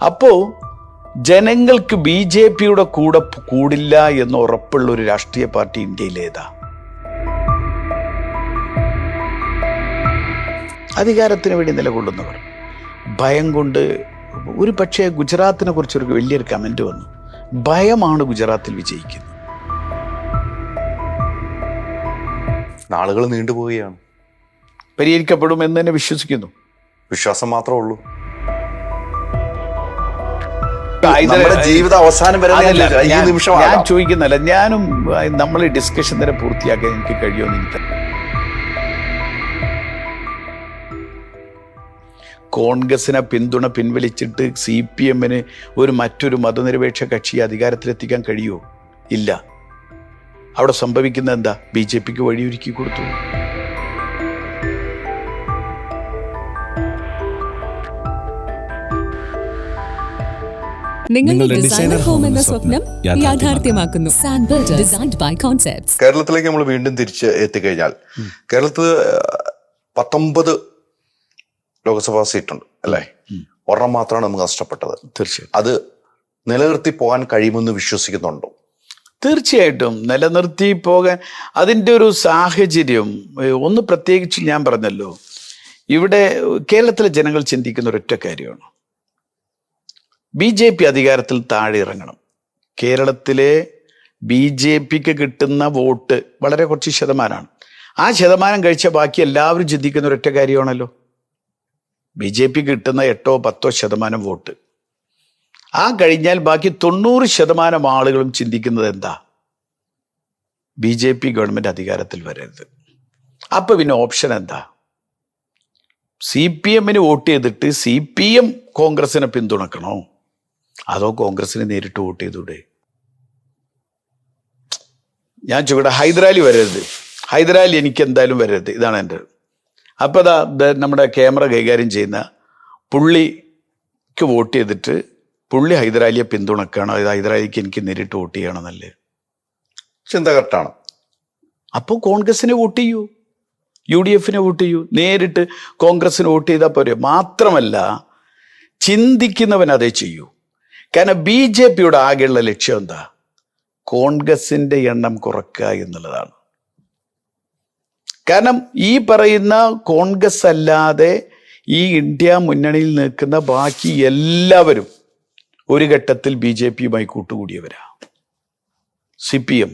അപ്പോൾ ജനങ്ങൾക്ക് BJP കൂടെ കൂടില്ല എന്ന് ഉറപ്പുള്ള ഒരു രാഷ്ട്രീയ പാർട്ടി ഇന്ത്യയിലേതാ? അധികാരത്തിന് വേണ്ടി നിലകൊള്ളുന്നവർ. ഭയം കൊണ്ട് ഒരു പക്ഷേ ഗുജറാത്തിനെ കുറിച്ചൊരു വലിയൊരു കമന്റ് വന്നു. ഭയമാണ് ഗുജറാത്തിൽ വിജയിക്കുന്നത്. നാളുകൾ നീണ്ടുപോവുകയാണ്. പരിഹരിക്കപ്പെടുമെന്ന് തന്നെ വിശ്വസിക്കുന്നു. വിശ്വാസം മാത്രമേ ഉള്ളൂ. ജീവിത അവസാനം വരെ ഞാൻ ചോദിക്കുന്നില്ല, ഞാനും നമ്മൾ ഡിസ്കഷൻ തന്നെ പൂർത്തിയാക്കാൻ എനിക്ക് കഴിയുമെന്ന് എനിക്ക്. കോൺഗ്രസിനെ പിന്തുണ പിൻവലിച്ചിട്ട് CPM-ന് മറ്റൊരു മതനിരപേക്ഷ കക്ഷിയെ അധികാരത്തിലെത്തിക്കാൻ കഴിയുമോ? ഇല്ല. അവിടെ സംഭവിക്കുന്നത് എന്താ? BJP-ക്ക് വഴിയൊരുക്കി കൊടുത്തു. നിങ്ങളുടെ ഡിസൈനർ ഹോം എന്ന സ്വപ്നം യാഥാർത്ഥ്യമാക്കുന്നു. സാൻബിൾഡ് ഡിസൈൻഡ് ബൈ കോൺസെപ്റ്റ്സ്. കേരളത്തിലേക്ക് നമ്മൾ വീണ്ടും തിരിച്ച് എത്തിക്കഴിഞ്ഞാൽ കേരളത്തിൽ 19 ലോക്സഭാ സീറ്റുണ്ട് അല്ലേ? ഒരെണ്ണം മാത്രമാണ് നമുക്ക് നഷ്ടപ്പെട്ടത്. തീർച്ചയായും അത് നിലനിർത്തി പോകാൻ കഴിയുമെന്ന് വിശ്വസിക്കുന്നുണ്ടോ? തീർച്ചയായിട്ടും നിലനിർത്തി പോകാൻ അതിൻ്റെ ഒരു സാഹചര്യം ഒന്ന് പ്രത്യേകിച്ച് ഞാൻ പറഞ്ഞല്ലോ, ഇവിടെ കേരളത്തിലെ ജനങ്ങൾ ചിന്തിക്കുന്ന ഒരൊറ്റ കാര്യമാണ്, BJP അധികാരത്തിൽ താഴെ ഇറങ്ങണം. കേരളത്തിലെ BJP-ക്ക് കിട്ടുന്ന വോട്ട് വളരെ കുറച്ച് ശതമാനമാണ്. ആ ശതമാനം കഴിച്ച ബാക്കി എല്ലാവരും ചിന്തിക്കുന്ന ഒരൊറ്റ കാര്യമാണല്ലോ, BJP കിട്ടുന്ന 8-10% വോട്ട്. ആ കഴിഞ്ഞാൽ ബാക്കി 90% ആളുകളും ചിന്തിക്കുന്നത് എന്താ? BJP ഗവൺമെന്റ് അധികാരത്തിൽ വരരുത്. അപ്പൊ പിന്നെ ഓപ്ഷൻ എന്താ? CPM-ന് വോട്ട് ചെയ്തിട്ട് CPM കോൺഗ്രസിനെ പിന്തുണക്കണോ, അതോ കോൺഗ്രസിന് നേരിട്ട് വോട്ട് ചെയ്തൂടെ? ഞാൻ ചോദിക്കട്ടെ, ഹൈദരാലി വരരുത്, ഹൈദരാലി എനിക്ക് എന്തായാലും വരരുത്, ഇതാണ് എൻ്റെ. അപ്പോൾ നമ്മുടെ ക്യാമറ കൈകാര്യം ചെയ്യുന്ന പുള്ളിക്ക് വോട്ട് ചെയ്തിട്ട് പുള്ളി ഹൈദരാലിയെ പിന്തുണക്കുകയാണോ, ഇത് ഹൈദരാലിക്ക് എനിക്ക് നേരിട്ട് വോട്ട് ചെയ്യണമെന്നല്ലേ? ചിന്ത കറക്റ്റാണ്. അപ്പോൾ കോൺഗ്രസിനെ വോട്ട് ചെയ്യൂ, UDF-നെ വോട്ട് ചെയ്യൂ, നേരിട്ട് കോൺഗ്രസിന് വോട്ട് ചെയ്താൽ പോരെ. മാത്രമല്ല ചിന്തിക്കുന്നവൻ അതേ ചെയ്യൂ. കാരണം BJP-യുടെ ആകെയുള്ള ലക്ഷ്യം എന്താ? കോൺഗ്രസിൻ്റെ എണ്ണം കുറയ്ക്കുക എന്നുള്ളതാണ്. കാരണം ഈ പറയുന്ന കോൺഗ്രസ് അല്ലാതെ ഈ ഇന്ത്യ മുന്നണിയിൽ നിൽക്കുന്ന ബാക്കി എല്ലാവരും ഒരു ഘട്ടത്തിൽ BJP-യുമായി കൂട്ടുകൂടിയവരാ. CPM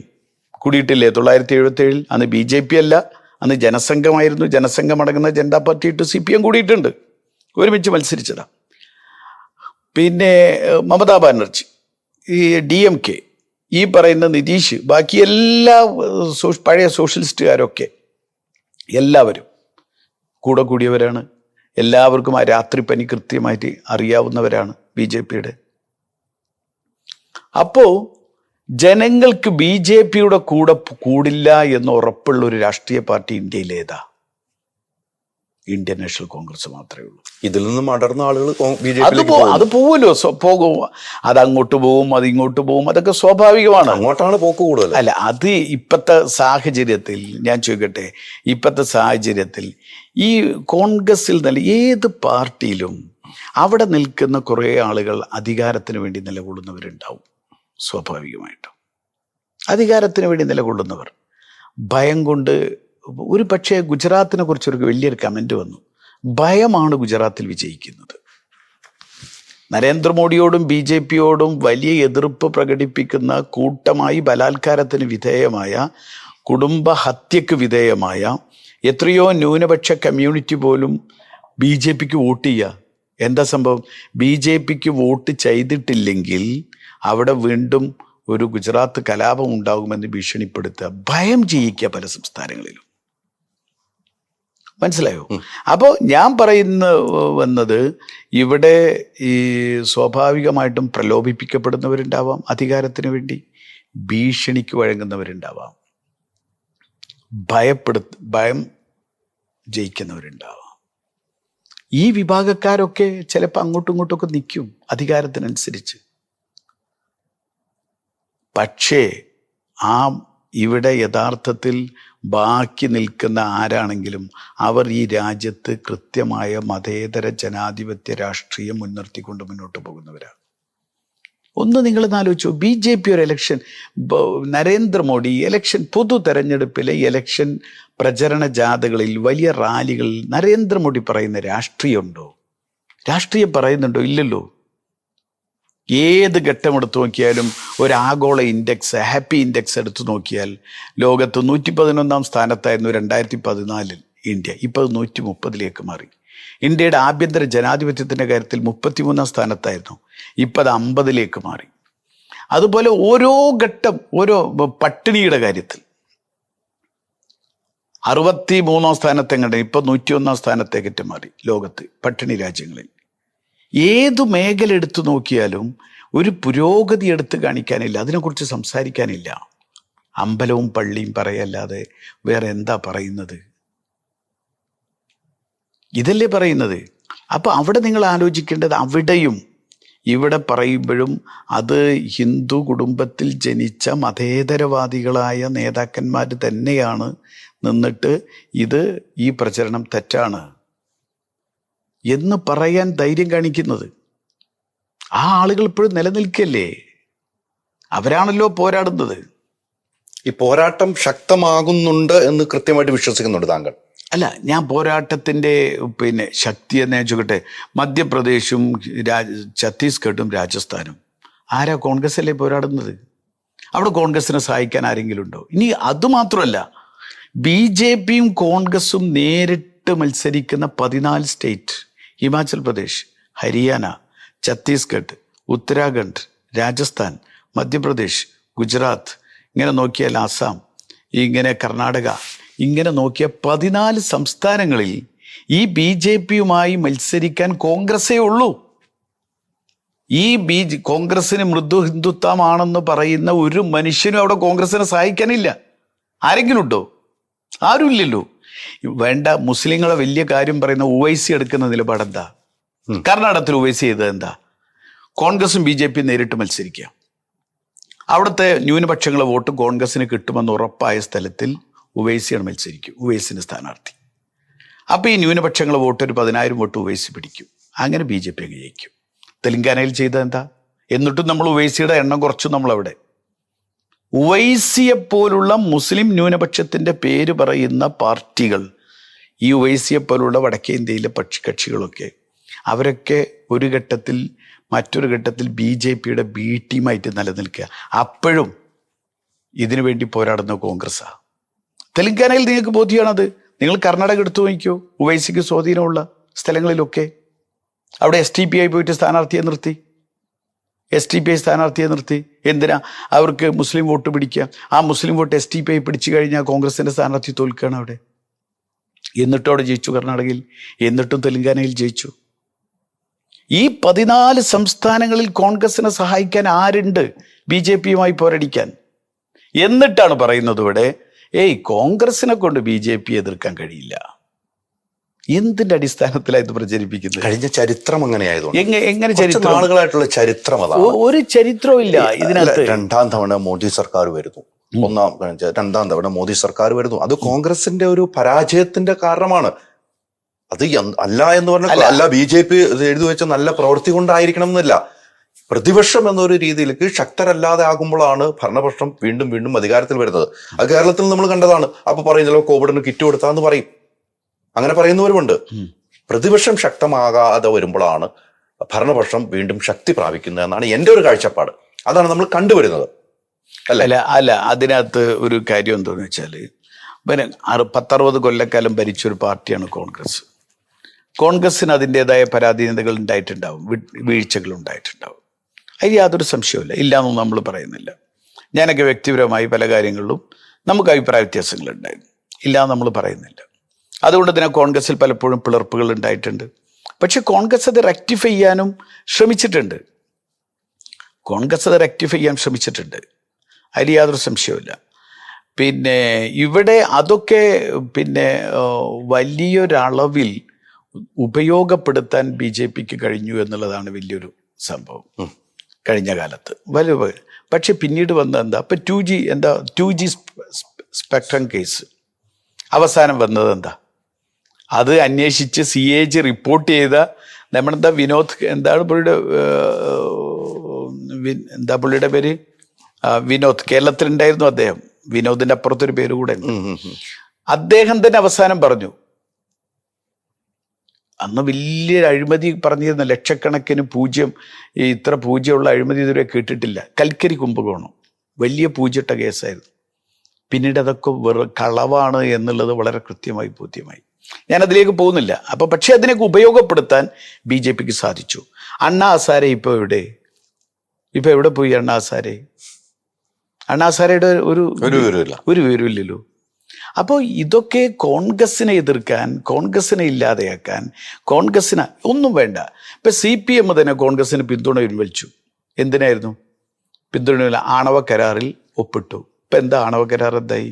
കൂടിയിട്ടില്ലേ 1977? അന്ന് BJP അല്ല, അന്ന് ജനസംഘമായിരുന്നു. ജനസംഘം അടങ്ങുന്ന ജനതാ പാർട്ടി ഇട്ട് CPM കൂടിയിട്ടുണ്ട്, ഒരുമിച്ച് മത്സരിച്ചതാ. പിന്നെ മമതാ ബാനർജി, ഈ DMK, ഈ പറയുന്ന നിതീഷ്, ബാക്കി എല്ലാ പഴയ സോഷ്യലിസ്റ്റുകാരൊക്കെ എല്ലാവരും കൂടെ കൂടിയവരാണ്. എല്ലാവർക്കും ആ രാത്രി പനി കൃത്യമായിട്ട് അറിയാവുന്നവരാണ് BJP-യുടെ. അപ്പോൾ ജനങ്ങൾക്ക് BJP-യുടെ കൂടെ കൂടില്ല എന്ന് ഉറപ്പുള്ള ഒരു രാഷ്ട്രീയ പാർട്ടി ഇന്ത്യയിലേതാ? ഇന്ത്യൻ നാഷണൽ കോൺഗ്രസ് മാത്രമേ ഉള്ളൂ. ഇതിൽ നിന്നും അടർന്ന ആളുകൾ അത് പോവുമല്ലോ, പോകും. അത് അങ്ങോട്ട് പോവും, അത് ഇങ്ങോട്ട് പോവും, അതൊക്കെ സ്വാഭാവികമാണ്. അങ്ങോട്ടാണ് പോക്ക് കൂടുതൽ. അല്ല, അത് ഇപ്പോഴത്തെ സാഹചര്യത്തിൽ ഞാൻ ചോദിക്കട്ടെ, ഇപ്പോഴത്തെ സാഹചര്യത്തിൽ ഈ കോൺഗ്രസിൽ നല്ല ഏത് പാർട്ടിയിലും അവിടെ നിൽക്കുന്ന കുറേ ആളുകൾ അധികാരത്തിന് വേണ്ടി നിലകൊള്ളുന്നവരുണ്ടാവും. സ്വാഭാവികമായിട്ടും അധികാരത്തിന് വേണ്ടി നിലകൊള്ളുന്നവർ. ഭയം കൊണ്ട് ഒരു പക്ഷേ ഗുജറാത്തിനെ കുറിച്ചൊരു വലിയൊരു കമന്റ് വന്നു. ഭയമാണ് ഗുജറാത്തിൽ വിജയിക്കുന്നത്. നരേന്ദ്രമോദിയോടും BJP-യോടും വലിയ എതിർപ്പ് പ്രകടിപ്പിക്കുന്ന, കൂട്ടമായി ബലാത്കാരത്തിന് വിധേയമായ, കുടുംബ ഹത്യക്ക് വിധേയമായ എത്രയോ ന്യൂനപക്ഷ കമ്മ്യൂണിറ്റി പോലും BJP-ക്ക് വോട്ട് ചെയ്യുക. എന്താ സംഭവം? BJP-ക്ക് വോട്ട് ചെയ്തിട്ടില്ലെങ്കിൽ അവിടെ വീണ്ടും ഒരു ഗുജറാത്ത് കലാപം ഉണ്ടാകുമെന്ന് ഭീഷണിപ്പെടുത്തുക, ഭയം ചെയ്യിക്കുക പല സംസ്ഥാനങ്ങളിലും. മനസ്സിലായോ? അപ്പോൾ ഞാൻ വന്നത് ഇവിടെ ഈ സ്വാഭാവികമായിട്ടും പ്രലോഭിപ്പിക്കപ്പെടുന്നവരുണ്ടാവാം അധികാരത്തിന് വേണ്ടി, ഭീഷണിക്ക് വഴങ്ങുന്നവരുണ്ടാവാം, ഭയം ജയിക്കുന്നവരുണ്ടാവാം. ഈ വിഭാഗക്കാരൊക്കെ ചിലപ്പോൾ അങ്ങോട്ടും ഇങ്ങോട്ടൊക്കെ നിൽക്കും അധികാരത്തിനനുസരിച്ച്. പക്ഷേ ആ ഇവിടെ യഥാർത്ഥത്തിൽ ബാക്കി നിൽക്കുന്ന ആരാണെങ്കിലും അവർ ഈ രാജ്യത്ത് കൃത്യമായ മതേതര ജനാധിപത്യ രാഷ്ട്രീയം മുൻനിർത്തിക്കൊണ്ട് മുന്നോട്ട് പോകുന്നവരാണ്. ഒന്ന് നിങ്ങളൊന്ന് ആലോചിച്ചു, BJP ഒരു ഇലക്ഷൻ, നരേന്ദ്രമോദി ഇലക്ഷൻ, പൊതു തെരഞ്ഞെടുപ്പിലെ ഇലക്ഷൻ പ്രചരണ ജാഥകളിൽ, വലിയ റാലികളിൽ നരേന്ദ്രമോദി പറയുന്ന രാഷ്ട്രീയമുണ്ടോ? രാഷ്ട്രീയം പറയുന്നുണ്ടോ? ഇല്ലല്ലോ. ഏത് ഘട്ടം എടുത്തു നോക്കിയാലും ഒരു ആഗോള ഇൻഡെക്സ്, ഹാപ്പി ഇൻഡെക്സ് എടുത്തു നോക്കിയാൽ ലോകത്ത് 111 സ്ഥാനത്തായിരുന്നു 2014 ഇന്ത്യ. ഇപ്പോൾ 130 മാറി. ഇന്ത്യയുടെ ആഭ്യന്തര ജനാധിപത്യത്തിൻ്റെ കാര്യത്തിൽ 33 സ്ഥാനത്തായിരുന്നു, ഇപ്പോൾ അത് 50 മാറി. അതുപോലെ ഓരോ ഘട്ടം, ഓരോ പട്ടിണിയുടെ കാര്യത്തിൽ 63 സ്ഥാനത്തെങ്ങണ്ട് ഇപ്പോൾ 101 സ്ഥാനത്തേക്ക് മാറി ലോകത്ത് പട്ടിണി രാജ്യങ്ങളിൽ. ഏതു മേഖല എടുത്തു നോക്കിയാലും ഒരു പുരോഗതി എടുത്ത് കാണിക്കാനില്ല, അതിനെക്കുറിച്ച് സംസാരിക്കാനില്ല. അമ്പലവും പള്ളിയും പറയല്ലാതെ വേറെ എന്താ പറയുന്നത്? ഇതല്ലേ പറയുന്നത്. അപ്പോൾ അവിടെ നിങ്ങൾ ആലോചിക്കേണ്ടത്, അവിടെയും ഇവിടെ പറയുമ്പോഴും അത് ഹിന്ദു കുടുംബത്തിൽ ജനിച്ച മതേതരവാദികളായ നേതാക്കന്മാർ തന്നെയാണ് നിന്നിട്ട് ഇത് ഈ പ്രചരണം തെറ്റാണ് എന്ന് പറയാൻ ധൈര്യം കാണിക്കുന്നത്. ആ ആളുകൾ ഇപ്പോഴും നിലനിൽക്കല്ലേ, അവരാണല്ലോ പോരാടുന്നത്. ഈ പോരാട്ടം ശക്തമാകുന്നുണ്ട് എന്ന് കൃത്യമായിട്ട് വിശ്വസിക്കുന്നുണ്ട് താങ്കൾ? അല്ല, ഞാൻ പോരാട്ടത്തിൻ്റെ ശക്തി എന്ന് ചോദിക്കട്ടെ. മധ്യപ്രദേശും ഛത്തീസ്ഗഡും രാജസ്ഥാനും ആരാ? കോൺഗ്രസ് അല്ലേ പോരാടുന്നത്. അവിടെ കോൺഗ്രസിനെ സഹായിക്കാൻ ആരെങ്കിലും ഉണ്ടോ? ഇനി അതുമാത്രമല്ല, BJPയും കോൺഗ്രസും നേരിട്ട് മത്സരിക്കുന്ന 14 സ്റ്റേറ്റ്, ഹിമാചൽ പ്രദേശ്, ഹരിയാന, ഛത്തീസ്ഗഡ്, ഉത്തരാഖണ്ഡ്, രാജസ്ഥാൻ, മധ്യപ്രദേശ്, ഗുജറാത്ത്, ഇങ്ങനെ നോക്കിയാൽ ആസാം, ഇങ്ങനെ കർണാടക, ഇങ്ങനെ നോക്കിയ 14 സംസ്ഥാനങ്ങളിൽ ഈ BJPയുമായി മത്സരിക്കാൻ കോൺഗ്രസ്സേ ഉള്ളൂ. ഈ കോൺഗ്രസിന് മൃദു ഹിന്ദുത്വമാണെന്ന് പറയുന്ന ഒരു മനുഷ്യനും അവിടെ കോൺഗ്രസിനെ സഹായിക്കാനില്ല. ആരെങ്കിലും ഉണ്ടോ? ആരുമില്ലല്ലോ. വേണ്ട, മുസ്ലിങ്ങളെ വലിയ കാര്യം പറയുന്ന ഉവൈസി എടുക്കുന്ന നിലപാടെന്താ? കർണാടകത്തിൽ ഉവൈസി ചെയ്തത് എന്താ? കോൺഗ്രസും BJPയും നേരിട്ട് മത്സരിക്കുക. അവിടുത്തെ ന്യൂനപക്ഷങ്ങളെ വോട്ട് കോൺഗ്രസിന് കിട്ടുമെന്ന് ഉറപ്പായ സ്ഥലത്തിൽ ഉവൈസിയാണ് മത്സരിക്കും, ഉവൈസിൻ്റെ സ്ഥാനാർത്ഥി. അപ്പോൾ ഈ ന്യൂനപക്ഷങ്ങളെ വോട്ട് ഒരു 10,000 വോട്ട് ഉവൈസി പിടിക്കും. അങ്ങനെ BJP അങ്ങ് ജയിക്കും. തെലങ്കാനയിൽ ചെയ്തത് എന്താ? എന്നിട്ടും നമ്മൾ ഉവൈസിയുടെ എണ്ണം കുറച്ചു. നമ്മളവിടെ ഉവൈസിയെപ്പോലുള്ള മുസ്ലിം ന്യൂനപക്ഷത്തിൻ്റെ പേര് പറയുന്ന പാർട്ടികൾ, ഈ ഉവൈസിയെപ്പോലുള്ള വടക്കേ ഇന്ത്യയിലെ കക്ഷികളൊക്കെ, അവരൊക്കെ ഒരു ഘട്ടത്തിൽ മറ്റൊരു ഘട്ടത്തിൽ BJPയുടെ B ടീമായിട്ട് നിലനിൽക്കുക. അപ്പോഴും ഇതിനു വേണ്ടി പോരാടുന്ന കോൺഗ്രസ്സാണ്. തെലങ്കാനയിൽ നിങ്ങൾക്ക് ബോധ്യമാണത്. നിങ്ങൾ കർണാടക എടുത്തു നോക്കിയോ, ഉവൈസിക്ക് സ്വാധീനമുള്ള സ്ഥലങ്ങളിലൊക്കെ അവിടെ STPI പോയിട്ട് സ്ഥാനാർത്ഥിയെ നിർത്തി. STPI സ്ഥാനാർത്ഥിയെ നിർത്തി. എന്തിനാ? അവർക്ക് മുസ്ലിം വോട്ട് പിടിക്കുക. ആ മുസ്ലിം വോട്ട് STPI പിടിച്ചു കഴിഞ്ഞാൽ കോൺഗ്രസിൻ്റെ സ്ഥാനാർത്ഥി തോൽക്കുകയാണ് അവിടെ. എന്നിട്ടും അവിടെ ജയിച്ചു കർണാടകയിൽ, എന്നിട്ടും തെലങ്കാനയിൽ ജയിച്ചു. ഈ 14 സംസ്ഥാനങ്ങളിൽ കോൺഗ്രസിനെ സഹായിക്കാൻ ആരുണ്ട് BJPയുമായി പോരടിക്കാൻ? എന്നിട്ടാണ് പറയുന്നത് ഇവിടെ, കോൺഗ്രസിനെ കൊണ്ട് BJP എതിർക്കാൻ കഴിയില്ല. എന്തിന്റെ അടിസ്ഥാനത്തിലാണ് ഇത് പ്രചരിപ്പിക്കുന്നത്? കഴിഞ്ഞ ചരിത്രം അങ്ങനെയായതുകൊണ്ട്. എങ്ങനെ ചരിത്രം? ആളുകളായിട്ടുള്ള ചരിത്രം അതാണ്. ഒരു ചരിത്രവും ഇല്ല ഇതിനകത്ത്. 2ാം തവണ മോദി സർക്കാർ വരുന്നു, 2ാം തവണ മോദി സർക്കാർ വരുന്നു. അത് കോൺഗ്രസിന്റെ ഒരു പരാജയത്തിന്റെ കാരണമാണ്. അത് അല്ല എന്ന് പറഞ്ഞാൽ അല്ല BJP എഴുതി വെച്ച നല്ല പ്രവൃത്തി കൊണ്ടായിരിക്കണം എന്നില്ല. പ്രതിപക്ഷം എന്നൊരു രീതിയിലേക്ക് ശക്തരല്ലാതെ ആകുമ്പോഴാണ് ഭരണപക്ഷം വീണ്ടും വീണ്ടും അധികാരത്തിൽ വരുന്നത്. അത് കേരളത്തിൽ നമ്മൾ കണ്ടതാണ്. അപ്പൊ പറയുന്നല്ലോ കോവിഡിന് കിറ്റ് കൊടുത്താന്ന് പറയും, അങ്ങനെ പറയുന്നവരുമുണ്ട്. പ്രതിപക്ഷം ശക്തമാകാതെ വരുമ്പോഴാണ് ഭരണപക്ഷം വീണ്ടും ശക്തി പ്രാപിക്കുന്നത് എന്നാണ് എൻ്റെ ഒരു കാഴ്ചപ്പാട്. അതാണ് നമ്മൾ കണ്ടുവരുന്നത്. അല്ല അതിനകത്ത് ഒരു കാര്യം എന്താണെന്ന് വെച്ചാൽ, 10-60 കൊല്ലക്കാലം ഭരിച്ചൊരു പാർട്ടിയാണ് കോൺഗ്രസ്. കോൺഗ്രസ്സിന് അതിൻ്റെതായ പരാധീനതകൾ ഉണ്ടായിട്ടുണ്ടാവും, വീഴ്ചകൾ ഉണ്ടായിട്ടുണ്ടാവും. അതിൽ യാതൊരു സംശയവുമില്ല, ഇല്ലയെന്നൊന്നും നമ്മൾ പറയുന്നില്ല. ഞാനൊക്കെ വ്യക്തിപരമായി പല കാര്യങ്ങളിലും നമുക്ക് അഭിപ്രായ വ്യത്യാസങ്ങളുണ്ടായിരുന്നു, ഇല്ലയെന്ന് നമ്മൾ പറയുന്നില്ല. അതുകൊണ്ട് തന്നെ കോൺഗ്രസ്സിൽ പലപ്പോഴും പിളർപ്പുകൾ ഉണ്ടായിട്ടുണ്ട്. പക്ഷെ കോൺഗ്രസ് അത് റെക്ടിഫൈ ചെയ്യാനും ശ്രമിച്ചിട്ടുണ്ട്. അതിൽ യാതൊരു സംശയവുമില്ല. ഇവിടെ അതൊക്കെ വലിയൊരളവിൽ ഉപയോഗപ്പെടുത്താൻ BJPക്ക് കഴിഞ്ഞു എന്നുള്ളതാണ് വലിയൊരു സംഭവം. കഴിഞ്ഞ കാലത്ത് വലുത്. പക്ഷെ പിന്നീട് വന്ന എന്താ, ഇപ്പം 2G സ്പെക്ട്രം കേസ് അവസാനം വന്നത് എന്താ, അത് അന്വേഷിച്ച് CAG റിപ്പോർട്ട് ചെയ്ത നമ്മളെന്താ വിനോദ്, എന്താണ് പുള്ളിയുടെ പേര്, വിനോദ്, കേരളത്തിലുണ്ടായിരുന്നു അദ്ദേഹം, വിനോദിന്റെ അപ്പുറത്തൊരു പേര് കൂടെ ഉണ്ട്. അദ്ദേഹം തന്നെ അവസാനം പറഞ്ഞു, അന്ന് വലിയൊരു അഴിമതി പറഞ്ഞിരുന്ന, ലക്ഷക്കണക്കിന് ഇത്ര പൂജ്യമുള്ള അഴിമതി ഇതുവരെ കേട്ടിട്ടില്ല. കൽക്കരി കുംഭകോണം വലിയ പൂജ്യട്ട കേസായിരുന്നു. പിന്നീട് അതൊക്കെ കളവാണ് എന്നുള്ളത് വളരെ കൃത്യമായി ബോധ്യമായി. ഞാനതിലേക്ക് പോകുന്നില്ല. പക്ഷെ അതിനൊക്കെ ഉപയോഗപ്പെടുത്താൻ BJPക്ക് സാധിച്ചു. അണ്ണാ ഹസാരെ ഇപ്പൊ എവിടെ പോയി അണ്ണാ ഹസാരയുടെ ഒരു വിവരമില്ലല്ലോ. അപ്പോൾ ഇതൊക്കെ കോൺഗ്രസിനെ എതിർക്കാൻ, കോൺഗ്രസിനെ ഇല്ലാതെയാക്കാൻ, കോൺഗ്രസിന് ഒന്നും വേണ്ട. ഇപ്പം CPM തന്നെ കോൺഗ്രസിന് പിന്തുണ പിൻവലിച്ചു. എന്തിനായിരുന്നു പിന്തുണ? ആണവ കരാറിൽ ഒപ്പിട്ടു. ഇപ്പം എന്താ ആണവ കരാർ എന്തായി?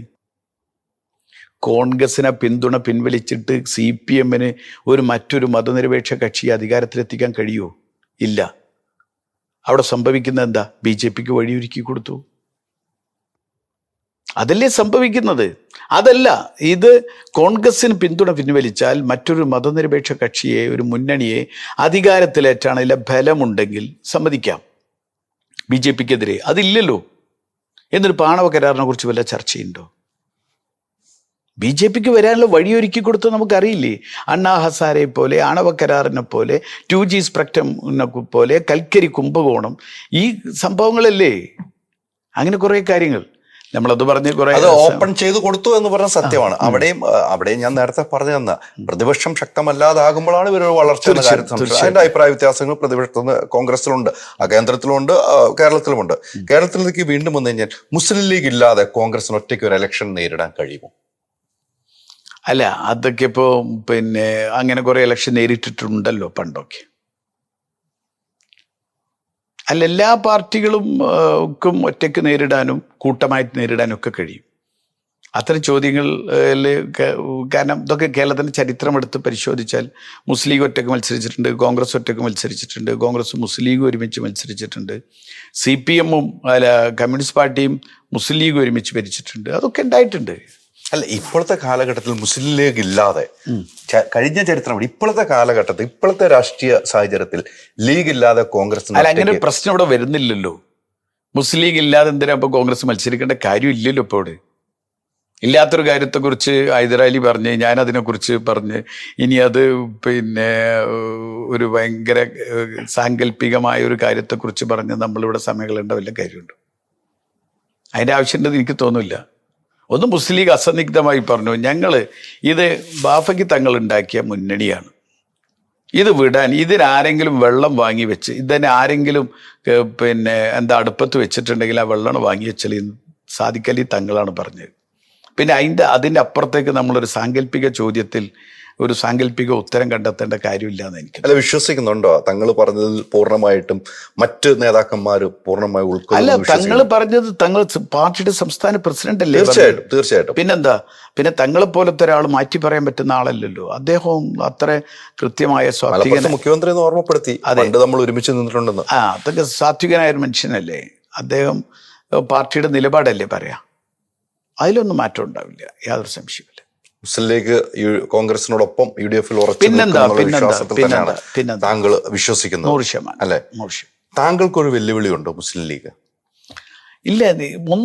കോൺഗ്രസിനെ പിന്തുണ പിൻവലിച്ചിട്ട് CPMന് മറ്റൊരു മതനിരപേക്ഷ കക്ഷിയെ അധികാരത്തിലെത്തിക്കാൻ കഴിയുമോ? ഇല്ല. അവിടെ സംഭവിക്കുന്നത് എന്താ? BJPക്ക് വഴിയൊരുക്കി കൊടുത്തു. അതല്ലേ സംഭവിക്കുന്നത്? അതല്ല, ഇത് കോൺഗ്രസിന് പിന്തുണ പിൻവലിച്ചാൽ മറ്റൊരു മതനിരപേക്ഷ കക്ഷിയെ, ഒരു മുന്നണിയെ അധികാരത്തിലേറ്റാണ് ഇതിലെ ബലമുണ്ടെങ്കിൽ സമ്മതിക്കാം. BJPക്കെതിരെ അതില്ലല്ലോ. എന്നിട്ട് ആണവ കരാറിനെ കുറിച്ച് വല്ല ചർച്ചയുണ്ടോ? BJPക്ക് വരാനുള്ള വഴിയൊരുക്കി കൊടുത്ത് നമുക്കറിയില്ലേ? അണ്ണാ ഹസാരെ പോലെ, ആണവ കരാറിനെ പോലെ, 2G സ്പെക്ട്രമിനെ പോലെ, കൽക്കരി കുംഭകോണം, ഈ സംഭവങ്ങളല്ലേ. അങ്ങനെ കുറേ കാര്യങ്ങൾ നമ്മളത് പറഞ്ഞ് കുറെ അത് ഓപ്പൺ ചെയ്ത് കൊടുത്തു എന്ന് പറഞ്ഞ സത്യമാണ്. അവിടെയും ഞാൻ നേരത്തെ പറഞ്ഞു തന്ന പ്രതിപക്ഷം ശക്തമല്ലാതാകുമ്പോഴാണ് ഇവരൊരു വളർച്ച എന്ന കാര്യത്തിൽ അതിന്റെ അഭിപ്രായ വ്യത്യാസങ്ങൾ പ്രതിപക്ഷത്തിന് കോൺഗ്രസിലുണ്ട്, കേന്ദ്രത്തിലുമുണ്ട്, കേരളത്തിലുമുണ്ട്. കേരളത്തിലേക്ക് വീണ്ടും വന്നു കഴിഞ്ഞാൽ മുസ്ലിം ലീഗ് ഇല്ലാതെ കോൺഗ്രസിന് ഒറ്റയ്ക്ക് ഒരു ഇലക്ഷൻ നേരിടാൻ കഴിയുമോ? അല്ല, അതൊക്കെ ഇപ്പോൾ അങ്ങനെ കുറെ ഇലക്ഷൻ നേരിട്ടിട്ടുണ്ടല്ലോ പണ്ടൊക്കെ. അല്ല, എല്ലാ പാർട്ടികൾക്കും ഒറ്റയ്ക്ക് നേരിടാനും കൂട്ടമായിട്ട് നേരിടാനും ഒക്കെ കഴിയും. അത്തരം ചോദ്യങ്ങൾ കാരണം ഇതൊക്കെ കേരളത്തിൻ്റെ ചരിത്രം എടുത്ത് പരിശോധിച്ചാൽ മുസ്ലിം ലീഗ് ഒറ്റയ്ക്ക് മത്സരിച്ചിട്ടുണ്ട്, കോൺഗ്രസ് ഒറ്റയ്ക്ക് മത്സരിച്ചിട്ടുണ്ട്, കോൺഗ്രസ് മുസ്ലിം ലീഗ് ഒരുമിച്ച് മത്സരിച്ചിട്ടുണ്ട്, CPMഉം കമ്മ്യൂണിസ്റ്റ് പാർട്ടിയും മുസ്ലിം ലീഗ് ഒരുമിച്ച് ഭരിച്ചിട്ടുണ്ട്. അതൊക്കെ ഉണ്ടായിട്ടുണ്ട്. അല്ല, ഇപ്പോഴത്തെ കാലഘട്ടത്തിൽ മുസ്ലിം ലീഗ് ഇല്ലാതെ കഴിഞ്ഞ ചരിത്രം, ഇപ്പോഴത്തെ കാലഘട്ടത്തിൽ, ഇപ്പോഴത്തെ രാഷ്ട്രീയ സാഹചര്യത്തിൽ ലീഗ് ഇല്ലാതെ കോൺഗ്രസ് അങ്ങനെ ഒരു പ്രശ്നം ഇവിടെ വരുന്നില്ലല്ലോ. മുസ്ലിം ലീഗ് ഇല്ലാതെ എന്തിനാ ഇപ്പൊ കോൺഗ്രസ് മത്സരിക്കേണ്ട കാര്യമില്ലല്ലോ. ഇപ്പോൾ ഇവിടെ ഇല്ലാത്തൊരു കാര്യത്തെക്കുറിച്ച് ഹൈദരാലി പറഞ്ഞ്, ഞാനതിനെക്കുറിച്ച് പറഞ്ഞ്, ഇനി അത് ഒരു ഭയങ്കര സാങ്കല്പികമായ ഒരു കാര്യത്തെക്കുറിച്ച് പറഞ്ഞ് നമ്മളിവിടെ സമയങ്ങളുണ്ട വല്ല കാര്യമുണ്ടോ? അതിൻ്റെ ആവശ്യമുണ്ടെന്ന് എനിക്ക് തോന്നില്ല. ഒന്ന് മുസ്ലിം ലീഗ് അസന്നിഗ്ധമായി പറഞ്ഞു, ഇത് ബാഫയ്ക്ക് തങ്ങൾ ഉണ്ടാക്കിയ മുന്നണിയാണ്, ഇത് വിടാൻ, ഇതിനാരെങ്കിലും വെള്ളം വാങ്ങി വെച്ച്, ഇതിനെ ആരെങ്കിലും അടുപ്പത്ത് വെച്ചിട്ടുണ്ടെങ്കിൽ ആ വെള്ളം വാങ്ങി വെച്ചാൽ സാദിഖലി തങ്ങളാണ് പറഞ്ഞത്. പിന്നെ അതിൻ്റെ അപ്പുറത്തേക്ക് നമ്മളൊരു സാങ്കല്പിക ചോദ്യത്തിൽ ഒരു സാങ്കല്പിക ഉത്തരം കണ്ടെത്തേണ്ട കാര്യമില്ല എന്ന് എനിക്ക്. അല്ല, വിശ്വസിക്കുന്നുണ്ടോ തങ്ങൾ പറഞ്ഞതിൽ പൂർണ്ണമായിട്ടും മറ്റ് നേതാക്കന്മാർ പൂർണ്ണമായി ഉൾക്കൊള്ളുന്നു? അല്ല, തങ്ങൾ പറഞ്ഞത്, തങ്ങൾ പാർട്ടിയുടെ സംസ്ഥാന പ്രസിഡന്റ് അല്ലേ? തീർച്ചയായിട്ടും. പിന്നെന്താ, പിന്നെ തങ്ങളെ പോലത്തെ ഒരാൾ മാറ്റി പറയാൻ പറ്റുന്ന ആളല്ലല്ലോ. അദ്ദേഹവും അത്ര കൃത്യമായ സാത്വികൻ, മുഖ്യമന്ത്രി എന്ന് ഓർമ്മപ്പെടുത്തി, നമ്മൾ ഒരുമിച്ച് നിന്നിട്ടുണ്ടെന്ന്. അതൊക്കെ സാത്വികനായ ഒരു മനുഷ്യനല്ലേ അദ്ദേഹം. പാർട്ടിയുടെ നിലപാടല്ലേ പറയാ, അതിലൊന്നും മാറ്റം ഉണ്ടാവില്ല, യാതൊരു സംശയമില്ല. മുസ്ലിം ലീഗ് കോൺഗ്രസിനോടൊപ്പം UDF താങ്കൾ വിശ്വസിക്കുന്നു? 100% അല്ലെ? താങ്കൾക്കൊരു വെല്ലുവിളി ഉണ്ടോ മുസ്ലിം ലീഗ്? ഇല്ല,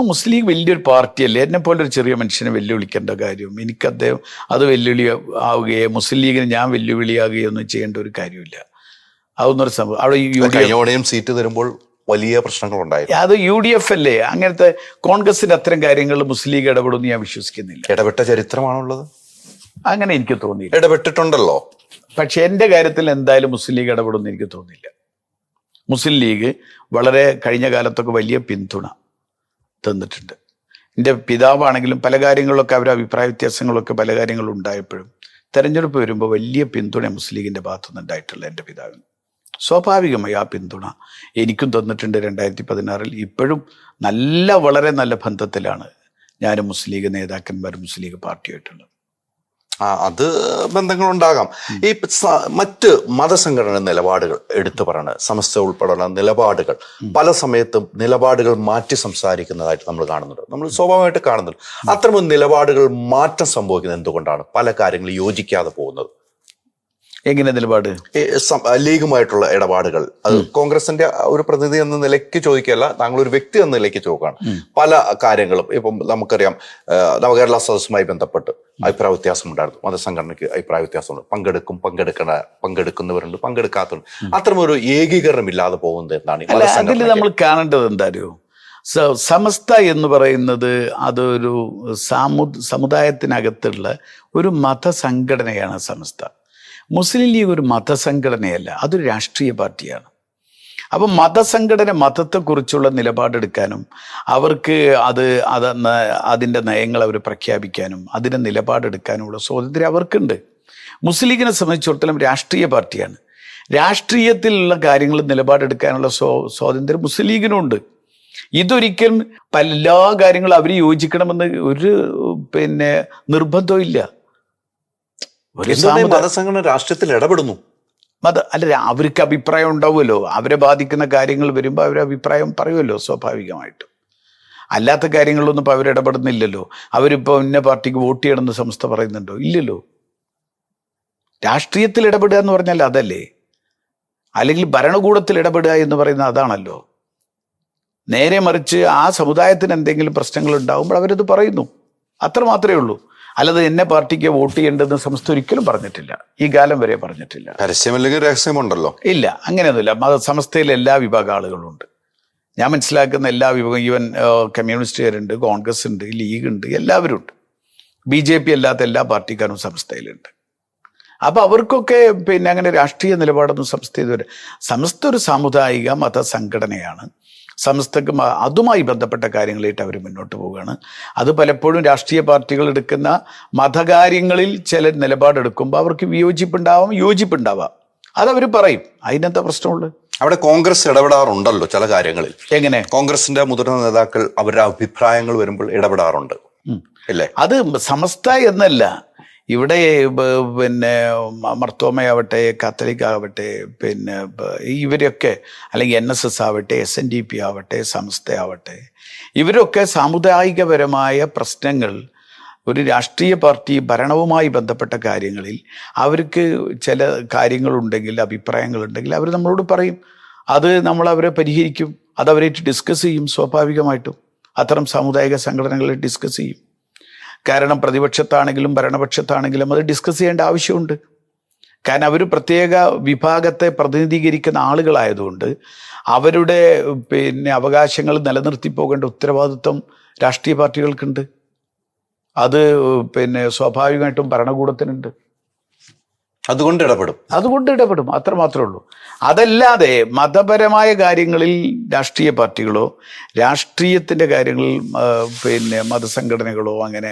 മുസ്ലിം ലീഗ് വലിയൊരു പാർട്ടിയല്ലേ. എന്നെ പോലെ ഒരു ചെറിയ മനുഷ്യനെ വെല്ലുവിളിക്കേണ്ട കാര്യം എനിക്ക് അത് വെല്ലുവിളി ആവുകയോ മുസ്ലിം ലീഗിന് ഞാൻ വെല്ലുവിളിയാകുകയോ ഒന്നും ചെയ്യേണ്ട ഒരു കാര്യമില്ല. അതൊന്നൊരു സംഭവം. അവിടെ സീറ്റ് തരുമ്പോൾ വലിയ പ്രശ്നങ്ങൾ ഉണ്ടായി. അത് UDF അല്ലേ. അങ്ങനത്തെ കോൺഗ്രസിന്റെ അത്തരം കാര്യങ്ങളിൽ മുസ്ലിം ലീഗ് ഇടപെടുമെന്ന് ഞാൻ വിശ്വസിക്കുന്നില്ല. ഇടപെട്ട ചരിത്രമാണുള്ളത്? അങ്ങനെ എനിക്ക് തോന്നിയില്ല. ഇടപെട്ടിട്ടുണ്ടല്ലോ. പക്ഷെ എൻ്റെ കാര്യത്തിൽ എന്തായാലും മുസ്ലിം ലീഗ് ഇടപെടുമെന്ന് എനിക്ക് തോന്നില്ല. മുസ്ലിം ലീഗ് വളരെ കഴിഞ്ഞ കാലത്തൊക്കെ വലിയ പിന്തുണ തന്നിട്ടുണ്ട്. എൻ്റെ പിതാവാണെങ്കിലും പല കാര്യങ്ങളിലൊക്കെ അവരുടെ അഭിപ്രായ വ്യത്യാസങ്ങളൊക്കെ പല കാര്യങ്ങളും ഉണ്ടായപ്പോഴും തെരഞ്ഞെടുപ്പ് വരുമ്പോൾ വലിയ പിന്തുണ മുസ്ലിം ലീഗിൻ്റെ ഭാഗത്തുനിന്ന് ഉണ്ടായിട്ടുള്ള എൻ്റെ പിതാവിന്. സ്വാഭാവികമായി ആ പിന്തുണ എനിക്കും തന്നിട്ടുണ്ട്. 2016 ഇപ്പോഴും വളരെ നല്ല ബന്ധത്തിലാണ് ഞാനും മുസ്ലിം ലീഗ് നേതാക്കന്മാരും മുസ്ലിം ലീഗ് പാർട്ടിയായിട്ടുള്ളത്. അത് ബന്ധങ്ങളുണ്ടാകാം. ഈ മറ്റ് മതസംഘടന നിലപാടുകൾ എടുത്തു പറയുന്നത്, സമസ്ത ഉൾപ്പെടെയുള്ള നിലപാടുകൾ പല സമയത്തും നിലപാടുകൾ മാറ്റി സംസാരിക്കുന്നതായിട്ട് നമ്മൾ കാണുന്നുണ്ട്, നമ്മൾ സ്വാഭാവികമായിട്ട് കാണുന്നുണ്ട്. അത്തരം നിലപാടുകൾ മാറ്റം സംഭവിക്കുന്നത് എന്തുകൊണ്ടാണ്? പല കാര്യങ്ങളും യോജിക്കാതെ പോകുന്നത്. എങ്ങനെ നിലപാട്? ലീഗുമായിട്ടുള്ള ഇടപാടുകൾ, അത് കോൺഗ്രസിന്റെ ഒരു പ്രതിനിധി എന്ന നിലയ്ക്ക് ചോദിക്കുകയല്ല, താങ്കൾ ഒരു വ്യക്തി എന്ന നിലയ്ക്ക് ചോദിക്കുകയാണ്. പല കാര്യങ്ങളും ഇപ്പം നമുക്കറിയാം, നവകേരള സദസ്സുമായി ബന്ധപ്പെട്ട് അഭിപ്രായ വ്യത്യാസം ഉണ്ടായിരുന്നു. മതസംഘടനയ്ക്ക് അഭിപ്രായ വ്യത്യാസമുണ്ട്. പങ്കെടുക്കുന്നവരുണ്ട്, പങ്കെടുക്കാത്തവരുണ്ട്. അത്തരമൊരു ഏകീകരണം ഇല്ലാതെ പോകുന്നത് എന്താണ്? അതിൽ നമ്മൾ കാണേണ്ടത് എന്തായാലും സമസ്ത എന്ന് പറയുന്നത് അതൊരു സമുദായത്തിനകത്തുള്ള ഒരു മതസംഘടനയാണ് സമസ്ത. മുസ്ലിം ലീഗ് ഒരു മതസംഘടനയല്ല, അതൊരു രാഷ്ട്രീയ പാർട്ടിയാണ്. അപ്പം മതസംഘടന മതത്തെക്കുറിച്ചുള്ള നിലപാടെടുക്കാനും അവർക്ക് അതിൻ്റെ നയങ്ങൾ അവർ പ്രഖ്യാപിക്കാനും അതിൻ്റെ നിലപാടെടുക്കാനുമുള്ള സ്വാതന്ത്ര്യം അവർക്കുണ്ട്. മുസ്ലിം ലീഗിനെ സംബന്ധിച്ചിടത്തോളം രാഷ്ട്രീയ പാർട്ടിയാണ്. രാഷ്ട്രീയത്തിലുള്ള കാര്യങ്ങൾ നിലപാടെടുക്കാനുള്ള സ്വാതന്ത്ര്യം മുസ്ലിം ലീഗിനുണ്ട്. ഇതൊരിക്കലും എല്ലാ കാര്യങ്ങളും അവർ യോജിക്കണമെന്ന് ഒരു നിർബന്ധവും ഇല്ല. മതസംഘടന രാഷ്ട്രീയത്തിൽ ഇടപെടുന്നു. അല്ല, അവർക്ക് അഭിപ്രായം ഉണ്ടാവുമല്ലോ. അവരെ ബാധിക്കുന്ന കാര്യങ്ങൾ വരുമ്പോൾ അവരെ അഭിപ്രായം പറയുമല്ലോ സ്വാഭാവികമായിട്ടും. അല്ലാത്ത കാര്യങ്ങളിലൊന്നും ഇപ്പോൾ അവരിടപെടുന്നില്ലല്ലോ. അവരിപ്പോൾ ഇന്ന പാർട്ടിക്ക് വോട്ട് ചെയ്യണമെന്ന് സംസ്ഥ പറയുന്നുണ്ടോ? ഇല്ലല്ലോ. രാഷ്ട്രീയത്തിൽ ഇടപെടുക എന്ന് പറഞ്ഞാൽ അതല്ലേ, അല്ലെങ്കിൽ ഭരണകൂടത്തിൽ ഇടപെടുക എന്ന് പറയുന്നത് അതാണല്ലോ. നേരെ മറിച്ച് ആ സമുദായത്തിന് എന്തെങ്കിലും പ്രശ്നങ്ങൾ ഉണ്ടാകുമ്പോൾ അവരത് പറയുന്നു, അത്ര മാത്രമേ ഉള്ളൂ. അല്ലാതെ എന്നെ പാർട്ടിക്ക് വോട്ട് ചെയ്യേണ്ടതെന്ന് സംസ്ഥ ഒരിക്കലും പറഞ്ഞിട്ടില്ല, ഈ കാലം വരെ പറഞ്ഞിട്ടില്ല. പരസ്യമല്ലെങ്കിൽ രഹസ്യമുണ്ടല്ലോ. ഇല്ല, അങ്ങനെയൊന്നുമില്ല. സമസ്തയിൽ എല്ലാ വിഭാഗം ആളുകളുണ്ട്. ഞാൻ മനസ്സിലാക്കുന്ന എല്ലാ വിഭാഗം, ഈവൻ കമ്മ്യൂണിസ്റ്റുകാരുണ്ട്, കോൺഗ്രസ് ഉണ്ട്, ലീഗ് ഉണ്ട്, എല്ലാവരും ഉണ്ട്. BJP അല്ലാത്ത എല്ലാ പാർട്ടിക്കാരും സമസ്തയിലുണ്ട്. അപ്പോൾ അവർക്കൊക്കെ അങ്ങനെ രാഷ്ട്രീയ നിലപാടൊന്നും സമസ്ത ഒരു സാമുദായിക മതസംഘടനയാണ്. സമസ്തക്ക് അതുമായി ബന്ധപ്പെട്ട കാര്യങ്ങളായിട്ട് അവർ മുന്നോട്ട് പോവുകയാണ്. അത് പലപ്പോഴും രാഷ്ട്രീയ പാർട്ടികൾ എടുക്കുന്ന മതകാര്യങ്ങളിൽ ചില നിലപാടെടുക്കുമ്പോൾ അവർക്ക് യോജിപ്പുണ്ടാവാം. അതവർ പറയും. അതിനെന്താ പ്രശ്നമുള്ളത്? അവിടെ കോൺഗ്രസ് ഇടപെടാറുണ്ടല്ലോ ചില കാര്യങ്ങളിൽ. എങ്ങനെ? കോൺഗ്രസിന്റെ മുതിർന്ന നേതാക്കൾ അവരുടെ അഭിപ്രായങ്ങൾ വരുമ്പോൾ ഇടപെടാറുണ്ട് അല്ലേ? അത് സമസ്ത എന്നല്ല, ഇവിടെ മർത്തോമയാവട്ടെ, കാത്തലിക് ആവട്ടെ, ഇവരൊക്കെ, അല്ലെങ്കിൽ NSS ആവട്ടെ, SNDP ആവട്ടെ, സമസ്ത ആവട്ടെ, ഇവരൊക്കെ സാമുദായികപരമായ പ്രശ്നങ്ങൾ, ഒരു രാഷ്ട്രീയ പാർട്ടി ഭരണവുമായി ബന്ധപ്പെട്ട കാര്യങ്ങളിൽ അവർക്ക് ചില കാര്യങ്ങളുണ്ടെങ്കിൽ, അഭിപ്രായങ്ങളുണ്ടെങ്കിൽ അവർ നമ്മളോട് പറയും. അത് നമ്മൾ അവരെ പരിഹരിക്കും, അതവരായിട്ട് ഡിസ്കസ് ചെയ്യും. സ്വാഭാവികമായിട്ടും അത്തരം സാമുദായിക സംഘടനകളെ ഡിസ്കസ് ചെയ്യും. കാരണം പ്രതിപക്ഷത്താണെങ്കിലും ഭരണപക്ഷത്താണെങ്കിലും അത് ഡിസ്കസ് ചെയ്യേണ്ട ആവശ്യമുണ്ട്. കാരണം അവർ പ്രത്യേക വിഭാഗത്തെ പ്രതിനിധീകരിക്കുന്ന ആളുകളായതുകൊണ്ട് അവരുടെ അവകാശങ്ങൾ നിലനിർത്തി പോകേണ്ട ഉത്തരവാദിത്വം രാഷ്ട്രീയ പാർട്ടികൾക്കുണ്ട്. അത് സ്വാഭാവികമായിട്ടും ഭരണകൂടത്തിനുണ്ട്. അതുകൊണ്ട് ഇടപെടും, അത്ര മാത്രമേ ഉള്ളൂ. അതല്ലാതെ മതപരമായ കാര്യങ്ങളിൽ രാഷ്ട്രീയ പാർട്ടികളോ രാഷ്ട്രീയത്തിൻ്റെ കാര്യങ്ങളിൽ മതസംഘടനകളോ അങ്ങനെ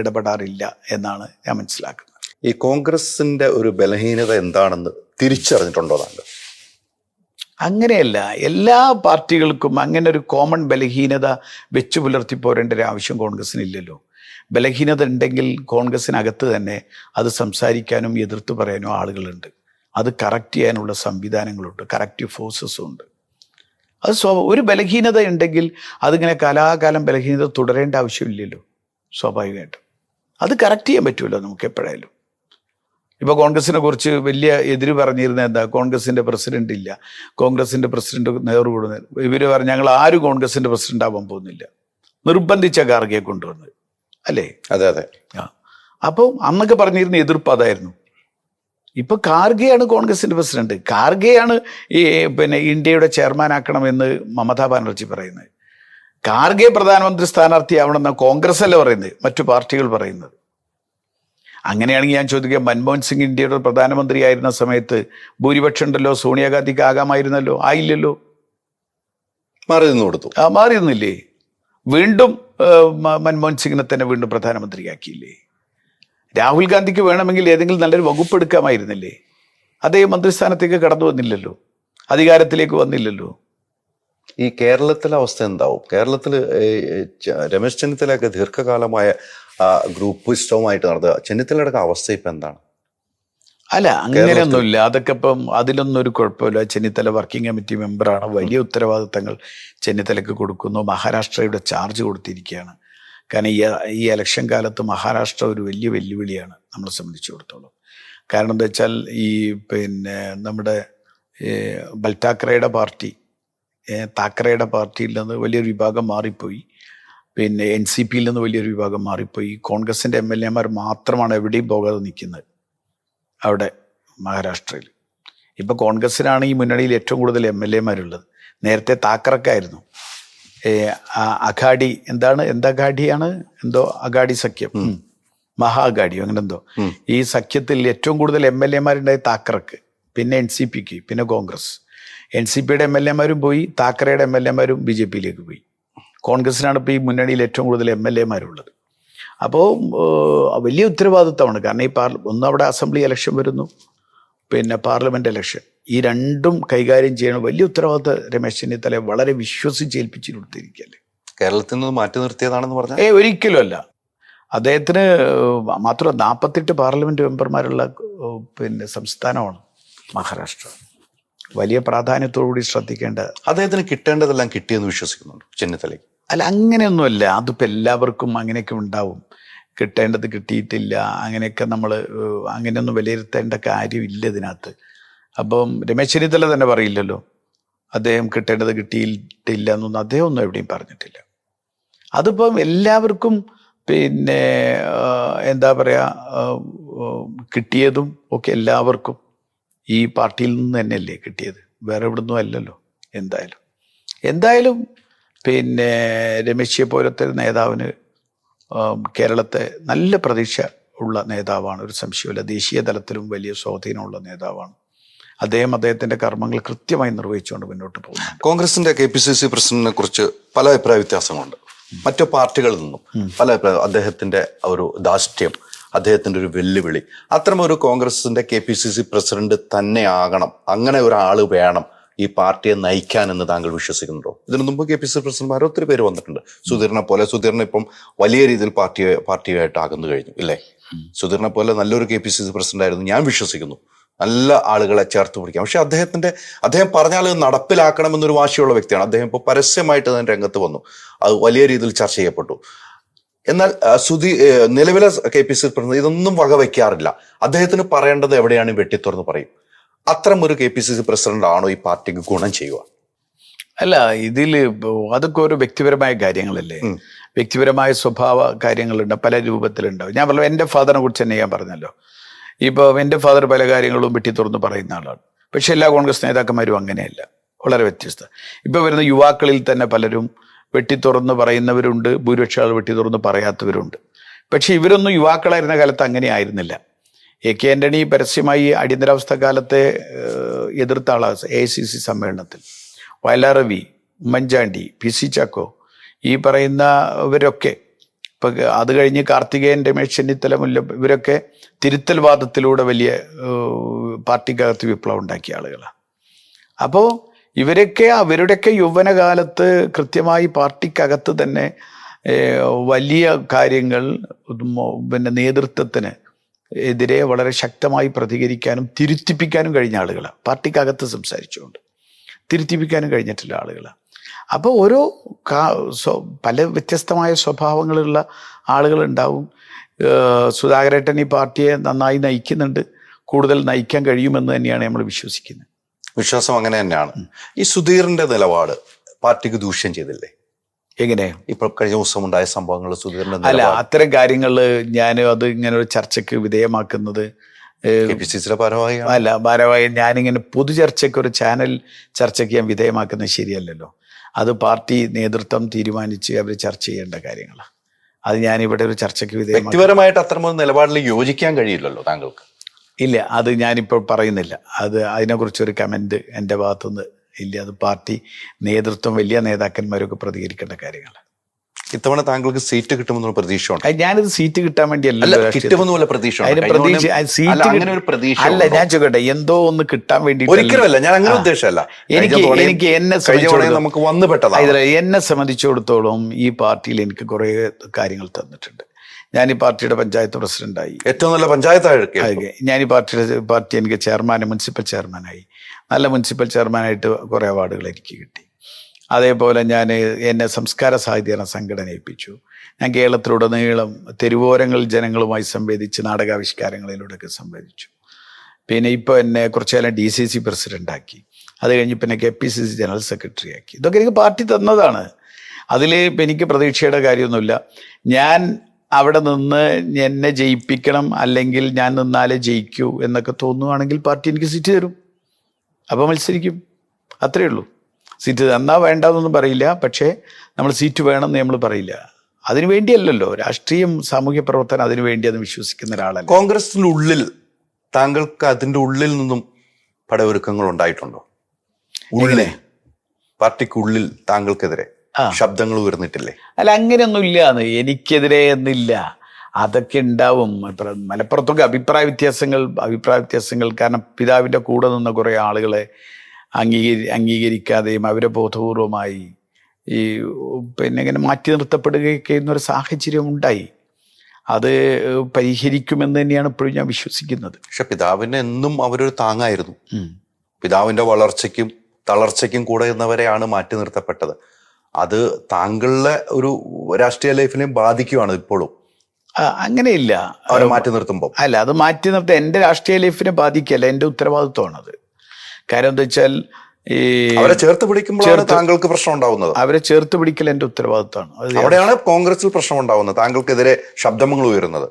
ഇടപെടാറില്ല എന്നാണ് ഞാൻ മനസ്സിലാക്കുന്നത്. ഈ കോൺഗ്രസിന്റെ ഒരു ബലഹീനത എന്താണെന്ന് തിരിച്ചറിഞ്ഞിട്ടുണ്ടോ താങ്കൾ? അങ്ങനെയല്ല, എല്ലാ പാർട്ടികൾക്കും അങ്ങനെ ഒരു കോമൺ ബലഹീനത വെച്ചു പുലർത്തി പോരേണ്ട ഒരു ആവശ്യം കോൺഗ്രസിനില്ലല്ലോ. ബലഹീനത ഉണ്ടെങ്കിൽ കോൺഗ്രസിനകത്ത് തന്നെ അത് സംസാരിക്കാനും എതിർത്ത് പറയാനും ആളുകളുണ്ട്. അത് കറക്റ്റ് ചെയ്യാനുള്ള സംവിധാനങ്ങളുണ്ട്, കറക്റ്റീവ് ഫോഴ്സസും ഉണ്ട്. അത് ഒരു ബലഹീനത ഉണ്ടെങ്കിൽ അതിങ്ങനെ കാലാകാലം ബലഹീനത തുടരേണ്ട ആവശ്യമില്ലല്ലോ. സ്വാഭാവികമായിട്ടും അത് കറക്റ്റ് ചെയ്യാൻ പറ്റുമല്ലോ നമുക്ക് എപ്പോഴായാലും. ഇപ്പോൾ കോൺഗ്രസിനെ കുറിച്ച് വലിയ എതിര് പറഞ്ഞിരുന്ന എന്താ, കോൺഗ്രസിൻ്റെ പ്രസിഡന്റ് ഇല്ല, കോൺഗ്രസിൻ്റെ പ്രസിഡന്റ് നേതൃകൂടുന്ന ഇവർ പറഞ്ഞ് ഞങ്ങൾ ആരും കോൺഗ്രസിൻ്റെ പ്രസിഡന്റ് ആവാൻ പോകുന്നില്ല, നിർബന്ധിച്ച ഖാർഗെയെ കൊണ്ടുവന്നത് അല്ലേ? അതെ. അപ്പോൾ അന്നൊക്കെ പറഞ്ഞിരുന്ന എതിർപ്പ് അതായിരുന്നു. ഇപ്പൊ ഖാർഗെയാണ് കോൺഗ്രസിന്റെ പ്രസിഡന്റ്. ഖാർഗെയാണ് ഇന്ത്യയുടെ ചെയർമാനാക്കണമെന്ന് മമതാ ബാനർജി പറയുന്നത്. ഖാർഗെ പ്രധാനമന്ത്രി സ്ഥാനാർത്ഥിയാവണമെന്ന കോൺഗ്രസ് അല്ല പറയുന്നത്, മറ്റു പാർട്ടികൾ പറയുന്നത്. അങ്ങനെയാണെങ്കിൽ ഞാൻ ചോദിക്കാം, മൻമോഹൻ സിംഗ് ഇന്ത്യയുടെ പ്രധാനമന്ത്രി ആയിരുന്ന സമയത്ത് ഭൂരിപക്ഷം ഉണ്ടല്ലോ, സോണിയാഗാന്ധിക്ക് ആകാമായിരുന്നല്ലോ, ആയില്ലല്ലോ, മാറി നിന്നില്ലേ? വീണ്ടും മൻമോഹൻ സിംഗിനെ തന്നെ വീണ്ടും പ്രധാനമന്ത്രിയാക്കിയില്ലേ? രാഹുൽ ഗാന്ധിക്ക് വേണമെങ്കിൽ ഏതെങ്കിലും നല്ലൊരു വകുപ്പ് എടുക്കാമായിരുന്നില്ലേ? അദ്ദേഹം മന്ത്രിസ്ഥാനത്തേക്ക് കടന്നു വന്നില്ലല്ലോ, അധികാരത്തിലേക്ക് വന്നില്ലല്ലോ. ഈ കേരളത്തിലെ അവസ്ഥ എന്താവും? കേരളത്തിൽ രമേശ് ചെന്നിത്തലയൊക്കെ ദീർഘകാലമായ ഗ്രൂപ്പ് ഇഷ്ടവുമായിട്ട് നടത്തുക. ചെന്നിത്തലയുടെ അവസ്ഥ ഇപ്പൊ എന്താണ്? അല്ല, അങ്ങനെയൊന്നുമില്ല. അതൊക്കെ ഇപ്പം അതിലൊന്നും ഒരു കുഴപ്പമില്ല. ചെന്നിത്തല വർക്കിംഗ് കമ്മിറ്റി മെമ്പറാണ്. വലിയ ഉത്തരവാദിത്തങ്ങൾ ചെന്നിത്തലയ്ക്ക് കൊടുക്കുന്നു. മഹാരാഷ്ട്രയുടെ ചാർജ് കൊടുത്തിരിക്കുകയാണ്. കാരണം ഈ ഇലക്ഷൻ കാലത്ത് മഹാരാഷ്ട്ര ഒരു വലിയ വെല്ലുവിളിയാണ് നമ്മളെ സംബന്ധിച്ചിടത്തോളം. കാരണം എന്താ വെച്ചാൽ പിന്നെ നമ്മുടെ ബൽതാക്കറയുടെ പാർട്ടി, താക്കറയുടെ പാർട്ടിയിൽ നിന്ന് വലിയൊരു വിഭാഗം മാറിപ്പോയി. പിന്നെ NCPയിൽ നിന്ന് വലിയൊരു വിഭാഗം മാറിപ്പോയി. കോൺഗ്രസിൻ്റെ MLA മാത്രമാണ് എവിടെയും പോകാതെ നിൽക്കുന്നത് അവിടെ മഹാരാഷ്ട്രയിൽ. ഇപ്പം കോൺഗ്രസ്സിനാണ് ഈ മുന്നണിയിൽ ഏറ്റവും കൂടുതൽ MLA നേരത്തെ താക്കറക്കായിരുന്നു. അഘാഡി എന്തഘാഡിയാണ് എന്തോ അഘാഡി സഖ്യം, മഹാഗാഡിയോ അങ്ങനെ എന്തോ. ഈ സഖ്യത്തിൽ ഏറ്റവും കൂടുതൽ MLA താക്കറക്ക്, പിന്നെ NCPക്ക്, പിന്നെ കോൺഗ്രസ്. NCPയുടെ MLA പോയി, താക്കറയുടെ MLA BJPയിലേക്ക് പോയി. കോൺഗ്രസിനാണ് ഇപ്പോൾ ഈ മുന്നണിയിൽ ഏറ്റവും കൂടുതൽ MLA അപ്പോൾ വലിയ ഉത്തരവാദിത്തമാണ്. കാരണം ഒന്ന് അവിടെ അസംബ്ലി ഇലക്ഷൻ വരുന്നു, പിന്നെ പാർലമെന്റ് ഇലക്ഷൻ. ഈ രണ്ടും കൈകാര്യം ചെയ്യണം. വലിയ ഉത്തരവാദിത്തം രമേശ് ചെന്നിത്തലയെ വളരെ വിശ്വസിച്ചേൽപ്പിച്ചിരുത്തിയിരിക്കല്ലേ. കേരളത്തിൽ നിന്ന് മാറ്റി നിർത്തിയതാണെന്ന് പറഞ്ഞാൽ ഒരിക്കലും അല്ല. അദ്ദേഹത്തിന് മാത്രം 48 പാർലമെന്റ് മെമ്പർമാരുള്ള പിന്നെ സംസ്ഥാനമാണ് മഹാരാഷ്ട്ര. വലിയ പ്രാധാന്യത്തോടുകൂടി ശ്രദ്ധിക്കേണ്ട. അദ്ദേഹത്തിന് കിട്ടേണ്ടതെല്ലാം കിട്ടിയെന്ന് വിശ്വസിക്കുന്നുണ്ട് ചെന്നിത്തലയ്ക്ക്? അല്ല, അങ്ങനെയൊന്നുമല്ല. അതിപ്പോൾ എല്ലാവർക്കും അങ്ങനെയൊക്കെ ഉണ്ടാവും. കിട്ടേണ്ടത് കിട്ടിയിട്ടില്ല, അങ്ങനെയൊക്കെ നമ്മൾ അങ്ങനെയൊന്നും വിലയിരുത്തേണ്ട കാര്യമില്ല ഇതിനകത്ത്. അപ്പം രമേശ് ചെന്നിത്തല തന്നെ പറയില്ലല്ലോ അദ്ദേഹം കിട്ടേണ്ടത് കിട്ടിയിട്ടില്ല എന്നൊന്നും അദ്ദേഹം ഒന്നും എവിടെയും പറഞ്ഞിട്ടില്ല. അതിപ്പം എല്ലാവർക്കും പിന്നെ എന്താ പറയുക, കിട്ടിയതും ഒക്കെ എല്ലാവർക്കും ഈ പാർട്ടിയിൽ നിന്ന് തന്നെയല്ലേ കിട്ടിയത്, വേറെ എവിടുന്നും അല്ലല്ലോ. എന്തായാലും പിന്നെ രമേശിയെ പോലത്തെ നേതാവിന് കേരളത്തെ നല്ല പ്രതീക്ഷ ഉള്ള നേതാവാണ്, ഒരു സംശയമില്ല. ദേശീയ തലത്തിലും വലിയ സ്വാധീനമുള്ള നേതാവാണ് അദ്ദേഹത്തിൻ്റെ കർമ്മങ്ങൾ കൃത്യമായി നിർവഹിച്ചുകൊണ്ട് മുന്നോട്ട് പോകുന്നു. കോൺഗ്രസിന്റെ KPCC പ്രസിഡന്റിനെ കുറിച്ച് പല അഭിപ്രായ വ്യത്യാസങ്ങളുണ്ട്. മറ്റു പാർട്ടികളിൽ നിന്നും പല അഭിപ്രായം. അദ്ദേഹത്തിന്റെ ഒരു ധാർഷ്ട്യം, അദ്ദേഹത്തിന്റെ ഒരു വെല്ലുവിളി, അത്തരമൊരു കോൺഗ്രസിന്റെ KPCC പ്രസിഡന്റ് തന്നെ ആകണം, അങ്ങനെ ഒരാൾ വേണം ഈ പാർട്ടിയെ നയിക്കാൻ എന്ന് താങ്കൾ വിശ്വസിക്കുന്നുണ്ടോ? ഇതിനു മുമ്പ് KPCC പ്രസിഡന്റ്മാർ ഒത്തിരി പേര് വന്നിട്ടുണ്ട്. സുധീറിനെ പോലെ. സുധീറിനെ ഇപ്പം വലിയ രീതിയിൽ പാർട്ടിയായിട്ട് അകന്നു കഴിഞ്ഞു ഇല്ലേ? സുധീറിനെ പോലെ നല്ലൊരു KPCC പ്രസിഡന്റ് ആയിരുന്നു ഞാൻ വിശ്വസിക്കുന്നു. നല്ല ആളുകളെ ചേർത്ത് പിടിക്കാം. പക്ഷെ അദ്ദേഹം പറഞ്ഞാൽ നടപ്പിലാക്കണമെന്നൊരു വാശിയുള്ള വ്യക്തിയാണ്. അദ്ദേഹം ഇപ്പോൾ പരസ്യമായിട്ട് തന്നെ രംഗത്ത് വന്നു. അത് വലിയ രീതിയിൽ ചർച്ച ചെയ്യപ്പെട്ടു. എന്നാൽ നിലവിലെ KPCC പ്രസിഡന്റ് ഇതൊന്നും വകവയ്ക്കാറില്ല. അദ്ദേഹത്തിന് പറയേണ്ടത് എവിടെയാണ് വെട്ടിത്തുറന്ന് പറയും. അത്തരം ഒരു KPCC പ്രസിഡന്റ് ആണോ ഈ പാർട്ടിക്ക് ഗുണം ചെയ്യുക? അല്ല, ഇതിൽ അതൊക്കെ ഒരു വ്യക്തിപരമായ കാര്യങ്ങളല്ലേ. വ്യക്തിപരമായ സ്വഭാവ കാര്യങ്ങളുണ്ട്, പല രൂപത്തിലുണ്ടാവും. ഞാൻ പറഞ്ഞു, എൻ്റെ ഫാദറിനെ കുറിച്ച് തന്നെ ഞാൻ പറഞ്ഞല്ലോ. ഇപ്പോൾ എൻ്റെ ഫാദർ പല കാര്യങ്ങളും വെട്ടിത്തുറന്ന് പറയുന്ന ആളാണ്. പക്ഷെ എല്ലാ കോൺഗ്രസ് നേതാക്കന്മാരും അങ്ങനെയല്ല, വളരെ വ്യത്യസ്ത. ഇപ്പോൾ വരുന്ന യുവാക്കളിൽ തന്നെ പലരും വെട്ടിത്തുറന്ന് പറയുന്നവരുണ്ട്, ഭൂരിപക്ഷം ആൾ വെട്ടിത്തുറന്ന് പറയാത്തവരുണ്ട്. പക്ഷെ ഇവരൊന്നും യുവാക്കളായിരുന്ന കാലത്ത് അങ്ങനെ ആയിരുന്നില്ല. AK ആന്റണി പരസ്യമായി അടിയന്തരാവസ്ഥ കാലത്തെ എതിർത്ത ആളാണ് AICC സമ്മേളനത്തിൽ. വയലാർ രവി, ഉമ്മൻചാണ്ടി, PC ചാക്കോ, ഈ പറയുന്നവരൊക്കെ, ഇപ്പം അത് കഴിഞ്ഞ് കാർത്തികേയൻ, രമേശ് ചെന്നിത്തല, ഇവരൊക്കെ തിരുത്തൽ വാദത്തിലൂടെ വലിയ പാർട്ടിക്കകത്ത് വിപ്ലവം ഉണ്ടാക്കിയ ആളുകളാണ്. അപ്പോൾ ഇവരൊക്കെ അവരുടെയൊക്കെ യൗവനകാലത്ത് കൃത്യമായി പാർട്ടിക്കകത്ത് തന്നെ വലിയ കാര്യങ്ങൾ പിന്നെ നേതൃത്വത്തിന് എതിരെ വളരെ ശക്തമായി പ്രതികരിക്കാനും തിരുത്തിപ്പിക്കാനും കഴിഞ്ഞ ആളുകളാണ്. പാർട്ടിക്കകത്ത് സംസാരിച്ചുകൊണ്ട് തിരുത്തിപ്പിക്കാനും കഴിഞ്ഞിട്ടുള്ള ആളുകളാണ്. അപ്പോൾ ഓരോ പല വ്യത്യസ്തമായ സ്വഭാവങ്ങളുള്ള ആളുകളുണ്ടാവും. സുധാകരേട്ടൻ ഈ പാർട്ടിയെ നന്നായി നയിക്കുന്നുണ്ട്, കൂടുതൽ നയിക്കാൻ കഴിയുമെന്ന് തന്നെയാണ് നമ്മൾ വിശ്വസിക്കുന്നത്. വിശ്വാസം അങ്ങനെ തന്നെയാണ്. ഈ സുധീറിന്റെ നിലപാട് പാർട്ടിക്ക് ദൂഷ്യം ചെയ്തില്ലേ? എങ്ങനെ? ഇപ്പൊ കഴിഞ്ഞ ദിവസം ഉണ്ടായ സംഭവങ്ങൾ സുധീറിന്റെ അല്ല, അത്തരം കാര്യങ്ങൾ ഞാൻ അത് ഇങ്ങനെ ഒരു ചർച്ചയ്ക്ക് വിധേയമാക്കുന്നത് KPCCയുടെ ഭാരവാഹി അല്ല, ഭാരവാഹി ഞാനിങ്ങനെ പൊതു ചർച്ചയ്ക്ക്, ഒരു ചാനൽ ചർച്ചയ്ക്ക് ഞാൻ വിധേയമാക്കുന്നത് ശരിയല്ലല്ലോ. അത് പാർട്ടി നേതൃത്വം തീരുമാനിച്ച് അവർ ചർച്ച ചെയ്യേണ്ട കാര്യങ്ങളാണ്. അത് ഞാനിവിടെ ഒരു ചർച്ചയ്ക്ക് വ്യക്തിപരമായിട്ട് അത്തരമൊരു നിലപാടിൽ യോജിക്കാൻ കഴിയില്ലല്ലോ താങ്കൾക്ക്? ഇല്ല, അത് ഞാനിപ്പോൾ പറയുന്നില്ല. അതിനെക്കുറിച്ചൊരു കമൻറ്റ് എൻ്റെ ഭാഗത്തുനിന്ന് ഇല്ല. അത് പാർട്ടി നേതൃത്വം, വലിയ നേതാക്കന്മാരൊക്കെ പ്രതികരിക്കേണ്ട കാര്യങ്ങൾ. ഇത്തവണ താങ്കൾക്ക് സീറ്റ് കിട്ടുമെന്നുള്ള പ്രതീക്ഷ ഉണ്ട്? ഞാനിത് സീറ്റ് കിട്ടാൻ വേണ്ടിയല്ല, കിട്ടുമെന്നുള്ള പ്രതീക്ഷ അല്ല. ഞാൻ ചോദിക്കട്ടെ, എന്തോ ഒന്ന് കിട്ടാൻ വേണ്ടി ഒരിക്കലുമല്ല, ഞാൻ അങ്ങനെ ഉദ്ദേശമല്ല. എനിക്ക് എന്നെ സംബന്ധിച്ചിടത്തോളം ഈ പാർട്ടിയിൽ എനിക്ക് കുറേ കാര്യങ്ങൾ തന്നിട്ടുണ്ട്. ഞാൻ ഈ പാർട്ടിയുടെ പഞ്ചായത്ത് പ്രസിഡന്റായി. ഏറ്റവും നല്ല പഞ്ചായത്തായി. ഞാൻ ഈ പാർട്ടി എനിക്ക് മുനിസിപ്പൽ ചെയർമാനായി. നല്ല മുനിസിപ്പൽ ചെയർമാനായിട്ട് കുറേ അവാർഡുകൾ എനിക്ക് കിട്ടി. അതേപോലെ എന്നെ സംസ്കാര സാഹിത്യ സംഘടന ഏൽപ്പിച്ചു. ഞാൻ കേരളത്തിലുടനീളം തെരുവോരങ്ങളിൽ ജനങ്ങളുമായി സംവേദിച്ച് നാടകാവിഷ്കാരങ്ങളിലൂടെയൊക്കെ സംവേദിച്ചു. പിന്നെ ഇപ്പോൾ എന്നെ കുറച്ചു കാലം DCC പ്രസിഡൻ്റാക്കി. അത് കഴിഞ്ഞ് പിന്നെ KPCC ജനറൽ സെക്രട്ടറി ആക്കി. ഇതൊക്കെ എനിക്ക് പാർട്ടി തന്നതാണ്. അതിൽ എനിക്ക് പ്രതീക്ഷയുടെ കാര്യമൊന്നുമില്ല. ഞാൻ അവിടെ നിന്ന് എന്നെ ജയിപ്പിക്കണം, അല്ലെങ്കിൽ ഞാൻ നിന്നാലേ ജയിക്കൂ എന്നൊക്കെ തോന്നുവാണെങ്കിൽ പാർട്ടി എനിക്ക് സീറ്റ് തരും. അപ്പോൾ മത്സരിക്കും, അത്രയേ ഉള്ളൂ. സീറ്റ് തന്നാൽ വേണ്ടാന്നൊന്നും പറയില്ല, പക്ഷേ നമ്മൾ സീറ്റ് വേണമെന്ന് നമ്മൾ പറയില്ല. അതിനു വേണ്ടിയല്ലല്ലോ രാഷ്ട്രീയം, സാമൂഹ്യ പ്രവർത്തനം, അതിനു വേണ്ടി അത് വിശ്വസിക്കുന്ന ഒരാളല്ല. കോൺഗ്രസിന്റെ ഉള്ളിൽ താങ്കൾക്ക് അതിന്റെ ഉള്ളിൽ നിന്നും പടയൊരുക്കങ്ങൾ ഉണ്ടായിട്ടുണ്ടോ? ഉള്ളിലെ പാർട്ടിക്കുള്ളിൽ താങ്കൾക്കെതിരെ ശബ്ദങ്ങൾ ഉയർന്നിട്ടില്ലേ? അല്ല, അങ്ങനെയൊന്നും ഇല്ലാന്ന്, എനിക്കെതിരെ എന്നില്ല. അതൊക്കെ ഉണ്ടാവും. മലപ്പുറത്തൊക്കെ അഭിപ്രായ വ്യത്യാസങ്ങൾ കാരണം പിതാവിൻ്റെ കൂടെ നിന്ന കുറേ ആളുകളെ അംഗീകരിക്കാതെയും അവരെ ബോധപൂർവമായി പിന്നെ ഇങ്ങനെ മാറ്റി നിർത്തപ്പെടുകയൊക്കെ ചെയ്യുന്നൊരു സാഹചര്യം ഉണ്ടായി. അത് പരിഹരിക്കുമെന്ന് തന്നെയാണ് ഇപ്പോഴും ഞാൻ വിശ്വസിക്കുന്നത്. പക്ഷെ പിതാവിന് എന്നും അവരൊരു താങ്ങായിരുന്നു. പിതാവിന്റെ വളർച്ചയ്ക്കും തളർച്ചയ്ക്കും കൂടെ നിന്നവരെയാണ് മാറ്റി നിർത്തപ്പെട്ടത്. അത് താങ്കളുടെ ഒരു രാഷ്ട്രീയ ലൈഫിനെയും ബാധിക്കുവാണ് ഇപ്പോഴും. അങ്ങനെയില്ല, അവരെ മാറ്റി നിർത്തുമ്പോൾ. അല്ല, അത് മാറ്റി നിർത്താൻ എൻ്റെ രാഷ്ട്രീയ ലൈഫിനെ ബാധിക്കല്ല, എൻ്റെ ഉത്തരവാദിത്വമാണത്. കാര്യം എന്താ വെച്ചാൽ അവരെ ചേർത്ത് പിടിക്കുമ്പോഴാണ് താങ്കൾക്ക് പ്രശ്നം ഉണ്ടാവുന്നത്. അവരെ ചേർത്ത് പിടിക്കൽ എൻ്റെ ഉത്തരവാദിത്വമാണ്. അവിടെയാണ് കോൺഗ്രസിൽ പ്രശ്നം ഉണ്ടാവുന്നത്, താങ്കൾക്കെതിരെ ശബ്ദങ്ങൾ ഉയരുന്നത്.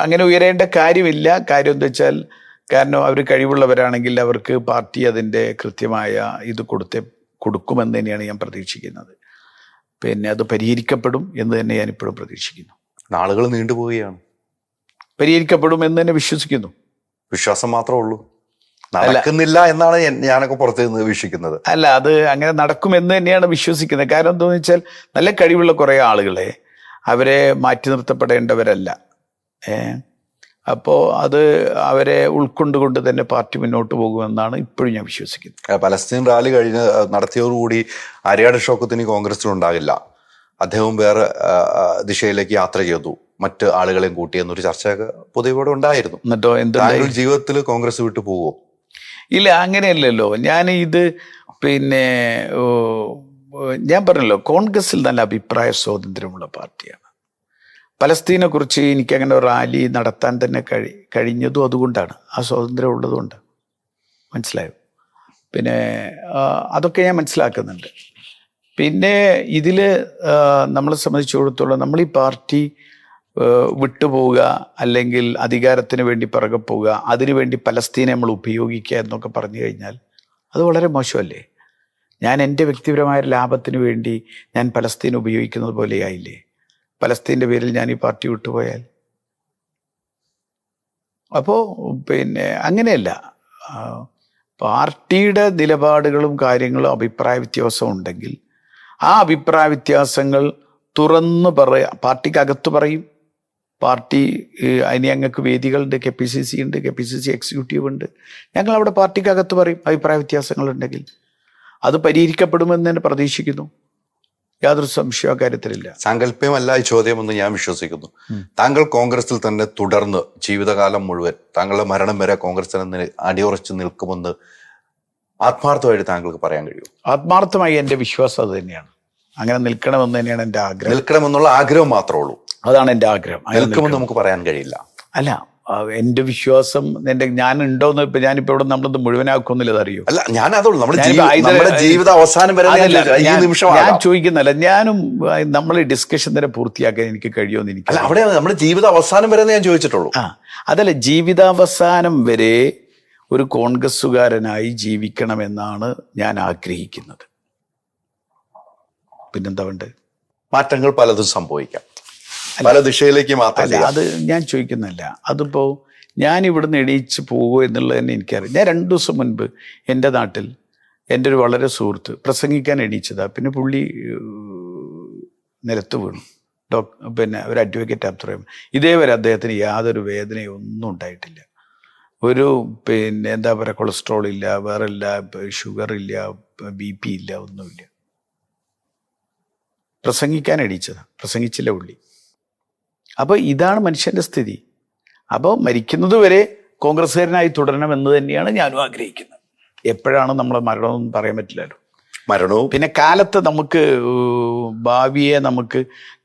അങ്ങനെ ഉയരേണ്ട കാര്യമില്ല. കാര്യം എന്താ വെച്ചാൽ, കാരണം അവർ കഴിവുള്ളവരാണെങ്കിൽ അവർക്ക് പാർട്ടി അതിൻ്റെ കൃത്യമായ ഇത് കൊടുക്കുമെന്ന് തന്നെയാണ് ഞാൻ പ്രതീക്ഷിക്കുന്നത്. പിന്നെ അത് പരിഹരിക്കപ്പെടും എന്ന് തന്നെ ഞാനിപ്പോഴും പ്രതീക്ഷിക്കുന്നു. നാളുകൾ നീണ്ടുപോവുകയാണ്. പരിഹരിക്കപ്പെടും എന്ന് തന്നെ വിശ്വസിക്കുന്നു. വിശ്വാസം മാത്രമേ ഉള്ളൂ, നടക്കുന്നില്ല എന്നാണ് ഞാനൊക്കെ പുറത്ത് നിന്ന് വീക്ഷിക്കുന്നത്. അല്ല, അത് അങ്ങനെ നടക്കുമെന്ന് തന്നെയാണ് വിശ്വസിക്കുന്നത്. കാരണം എന്താണെന്ന് വെച്ചാൽ, നല്ല കഴിവുള്ള കുറേ ആളുകളെ അവരെ മാറ്റി നിർത്തപ്പെടേണ്ടവരല്ല. അപ്പോൾ അത് അവരെ ഉൾക്കൊണ്ടുകൊണ്ട് തന്നെ പാർട്ടി മുന്നോട്ട് പോകുമെന്നാണ് ഇപ്പോഴും ഞാൻ വിശ്വസിക്കുന്നത്. പലസ്തീൻ റാലി നടത്തിയതോടുകൂടി ആര്യാട് ഷൗക്കത്ത് കോൺഗ്രസിലുണ്ടാകില്ല, അദ്ദേഹം വേറെ ദിശയിലേക്ക് യാത്ര ചെയ്തു, മറ്റ് ആളുകളെയും കൂട്ടി എന്നൊരു ചർച്ചയൊക്കെ പൊതുവെ ഉണ്ടായിരുന്നു. എന്നിട്ടോ താങ്കൾ ജീവിതത്തിൽ കോൺഗ്രസ് വിട്ടു പോവോ? ഇല്ല, അങ്ങനെയല്ലല്ലോ. പിന്നെ ഞാൻ പറഞ്ഞല്ലോ, കോൺഗ്രസിൽ നല്ല അഭിപ്രായ സ്വാതന്ത്ര്യമുള്ള പാർട്ടിയാണ്. പലസ്തീനെ കുറിച്ച് എനിക്കങ്ങനെ ഒരു റാലി നടത്താൻ തന്നെ കഴിഞ്ഞതും അതുകൊണ്ടാണ്, ആ സ്വാതന്ത്ര്യം ഉള്ളതുകൊണ്ട്. മനസ്സിലായോ? പിന്നെ അതൊക്കെ ഞാൻ മനസ്സിലാക്കുന്നുണ്ട്. പിന്നെ ഇതിൽ നമ്മളെ സംബന്ധിച്ചിടത്തോളം നമ്മൾ ഈ പാർട്ടി വിട്ടുപോവുക, അല്ലെങ്കിൽ അധികാരത്തിന് വേണ്ടി പിറകെ പോവുക, അതിനുവേണ്ടി പലസ്തീനെ നമ്മൾ ഉപയോഗിക്കുക എന്നൊക്കെ പറഞ്ഞു കഴിഞ്ഞാൽ അത് വളരെ മോശമല്ലേ? ഞാൻ എൻ്റെ വ്യക്തിപരമായ ലാഭത്തിന് വേണ്ടി ഞാൻ പലസ്തീൻ ഉപയോഗിക്കുന്നത് പോലെയായില്ലേ? പലസ്തീൻ്റെ പേരിൽ ഞാൻ ഈ പാർട്ടി വിട്ടുപോയാൽ? അപ്പോൾ പിന്നെ അങ്ങനെയല്ല. പാർട്ടിയുടെ നിലപാടുകളും കാര്യങ്ങളും അഭിപ്രായ വ്യത്യാസം ഉണ്ടെങ്കിൽ ആ അഭിപ്രായ വ്യത്യാസങ്ങൾ തുറന്ന് പാർട്ടിക്കകത്ത് പറയും. പാർട്ടി അതിന് ഞങ്ങൾക്ക് വേദികളുണ്ട്, KPCC ഉണ്ട്, KPCC എക്സിക്യൂട്ടീവ് ഉണ്ട്. ഞങ്ങൾ അവിടെ പാർട്ടിക്കകത്ത് പറയും അഭിപ്രായ വ്യത്യാസങ്ങളുണ്ടെങ്കിൽ. അത് പരിഹരിക്കപ്പെടുമെന്ന് തന്നെ പ്രതീക്ഷിക്കുന്നു. യാതൊരു സംശയ കാര്യത്തിലില്ല. സാങ്കല്പ്യമല്ല ഈ ചോദ്യമെന്ന് ഞാൻ വിശ്വസിക്കുന്നു. താങ്കൾ കോൺഗ്രസിൽ തന്നെ തുടർന്ന് ജീവിതകാലം മുഴുവൻ, താങ്കളുടെ മരണം വരെ കോൺഗ്രസിന് അടിയുറച്ച് നിൽക്കുമെന്ന് ആത്മാർത്ഥമായിട്ട് താങ്കൾക്ക് പറയാൻ കഴിയും? ആത്മാർത്ഥമായി എൻ്റെ വിശ്വാസം അത് തന്നെയാണ്. അങ്ങനെ നിൽക്കണമെന്ന് തന്നെയാണ് എൻ്റെ ആഗ്രഹം. നിൽക്കണമെന്നുള്ള ആഗ്രഹം മാത്രമേ ഉള്ളൂ? അതാണ് എൻ്റെ ആഗ്രഹം. നിൽക്കുമെന്ന് നമുക്ക് പറയാൻ കഴിയില്ല. അല്ല, എൻ്റെ വിശ്വാസം ഞാൻ ഉണ്ടോന്ന് ഞാനിപ്പോ ഇവിടെ നമ്മളത് മുഴുവനാക്കുന്നില്ല, അതറിയോ? അല്ല, ഞാൻ അതുള്ളൂ, നമ്മുടെ ജീവിത അവസാനം വരെ ഞാൻ ചോദിക്കുന്നല്ല. ഞാനും നമ്മൾ ഡിസ്കഷൻ തന്നെ പൂർത്തിയാക്കാൻ എനിക്ക് കഴിയുമെന്ന് എനിക്ക്. അല്ല, അവിടെ നമ്മുടെ ജീവിത അവസാനം വരെ ഞാൻ ചോദിച്ചിട്ടുള്ളൂ. അതല്ല, ജീവിതാവസാനം വരെ ഒരു കോൺഗ്രസ്സുകാരനായി ജീവിക്കണമെന്നാണ് ഞാൻ ആഗ്രഹിക്കുന്നത്. പിന്നെന്താ വേണ്ടത്? മാറ്റങ്ങൾ പലതും സംഭവിക്കാം, പല ദിശയിലേക്ക് മാത്രമല്ല. അത് ഞാൻ ചോദിക്കുന്നില്ല. അതിപ്പോ ഞാൻ ഇവിടുന്ന് എണീച്ച് പോകുമോ എന്നുള്ളത് തന്നെ എനിക്കറിയാം. ഞാൻ 2 ദിവസം മുൻപ് എൻ്റെ നാട്ടിൽ എൻ്റെ ഒരു വളരെ സുഹൃത്ത് പ്രസംഗിക്കാൻ എണീച്ചതാ. പിന്നെ പുള്ളി നിലത്ത് വീണു. പിന്നെ ഒരു അഡ്വക്കേറ്റ് അബ്ദുറഹ്മാൻ. ഇതേവരെ അദ്ദേഹത്തിന് യാതൊരു വേദനയോ ഒന്നും ഉണ്ടായിട്ടില്ല. പിന്നെ എന്താ പറയുക, കൊളസ്ട്രോൾ ഇല്ല, വേറെ ഇല്ല, ഷുഗർ ഇല്ല, BP ഇല്ല, ഒന്നുമില്ല. പ്രസംഗിക്കാൻ എണീച്ചതാ. പ്രസംഗിച്ചില്ല പുള്ളി. അപ്പോൾ ഇതാണ് മനുഷ്യൻ്റെ സ്ഥിതി. അപ്പോൾ മരിക്കുന്നത് വരെ കോൺഗ്രസ്സുകാരനായി തുടരണം എന്ന് തന്നെയാണ് ഞാനും ആഗ്രഹിക്കുന്നത്. എപ്പോഴാണ് നമ്മളെ മരണമെന്ന് പറയാൻ പറ്റില്ലല്ലോ. മരണവും പിന്നെ കാലത്തെ നമുക്ക് ഭാവിയെ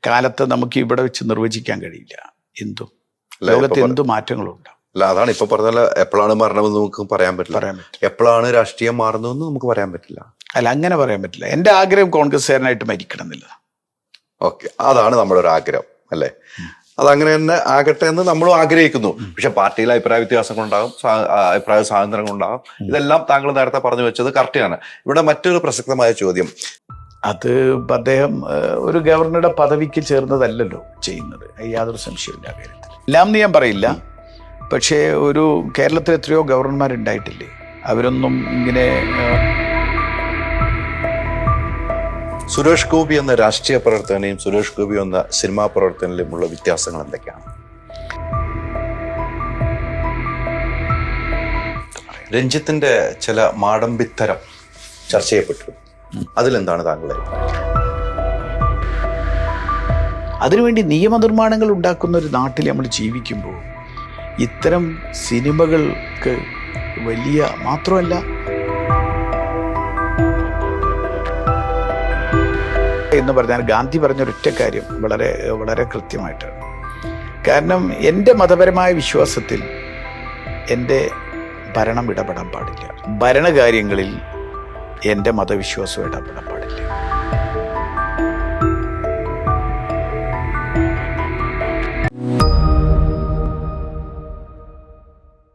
കാലത്തെ നമുക്ക് ഇവിടെ വെച്ച് നിർവചിക്കാൻ കഴിയില്ല. ലോകത്ത് എന്തു മാറ്റങ്ങളുണ്ടാവും. അല്ല, അതാണ് ഇപ്പൊ പറഞ്ഞ എപ്പോഴാണ് മരണമെന്ന് നമുക്ക് പറയാൻ പറ്റില്ല. എപ്പോഴാണ് രാഷ്ട്രീയം മാറുന്നതെന്ന് നമുക്ക് പറയാൻ പറ്റില്ല. അല്ല, അങ്ങനെ പറയാൻ പറ്റില്ല. എൻ്റെ ആഗ്രഹം കോൺഗ്രസ്സുകാരനായിട്ട് മരിക്കണം എന്നുള്ളതാണ്. ഓക്കെ, അതാണ് നമ്മുടെ ഒരു ആഗ്രഹം അല്ലേ. അതങ്ങനെ തന്നെ ആകട്ടെ എന്ന് നമ്മളും ആഗ്രഹിക്കുന്നു. പക്ഷെ പാർട്ടിയിലെ അഭിപ്രായ വ്യത്യാസങ്ങളുണ്ടാകും, അഭിപ്രായ സ്വാതന്ത്ര്യങ്ങളുണ്ടാകും. ഇതെല്ലാം താങ്കൾ നേരത്തെ പറഞ്ഞു വെച്ചത് കറക്റ്റാണ്. ഇവിടെ മറ്റൊരു പ്രസക്തമായ ചോദ്യം, അത് അദ്ദേഹം ഒരു ഗവർണറുടെ പദവിക്ക് ചേർന്നതല്ലല്ലോ ചെയ്യുന്നത്, യാതൊരു സംശയമില്ല കാര്യത്തിൽ. എല്ലാം എന്ന് ഞാൻ പറയില്ല, പക്ഷേ ഒരു കേരളത്തിൽ എത്രയോ ഗവർണർമാരുണ്ടായിട്ടില്ലേ, അവരൊന്നും ഇങ്ങനെ. സുരേഷ് ഗോപി എന്ന രാഷ്ട്രീയ പ്രവർത്തകനെയും സുരേഷ് ഗോപി എന്ന സിനിമാ പ്രവർത്തകനിലുമുള്ള വ്യത്യാസങ്ങൾ എന്തൊക്കെയാണ്? രഞ്ജിത്തിന്റെ ചില മാടമ്പിത്തരം ചർച്ച ചെയ്യപ്പെട്ടു. അതിലെന്താണ് താങ്കളുടെ അഭിപ്രായം? അതിനുവേണ്ടി നിയമനിർമ്മാണങ്ങൾ ഉണ്ടാക്കുന്ന ഒരു നാട്ടിൽ നമ്മൾ ജീവിക്കുമ്പോൾ ഇത്തരം സിനിമകൾക്ക് വലിയ മാത്രമല്ല, എന്ന് പറഞ്ഞാൽ ഗാന്ധി പറഞ്ഞൊരൊറ്റ കാര്യം വളരെ വളരെ കൃത്യമായിട്ടാണ്. കാരണം എൻ്റെ മതപരമായ വിശ്വാസത്തിൽ എൻ്റെ ഭരണം ഇടപെടാൻ പാടില്ല, ഭരണകാര്യങ്ങളിൽ എൻ്റെ മതവിശ്വാസം ഇടപെടാൻ പാടില്ല.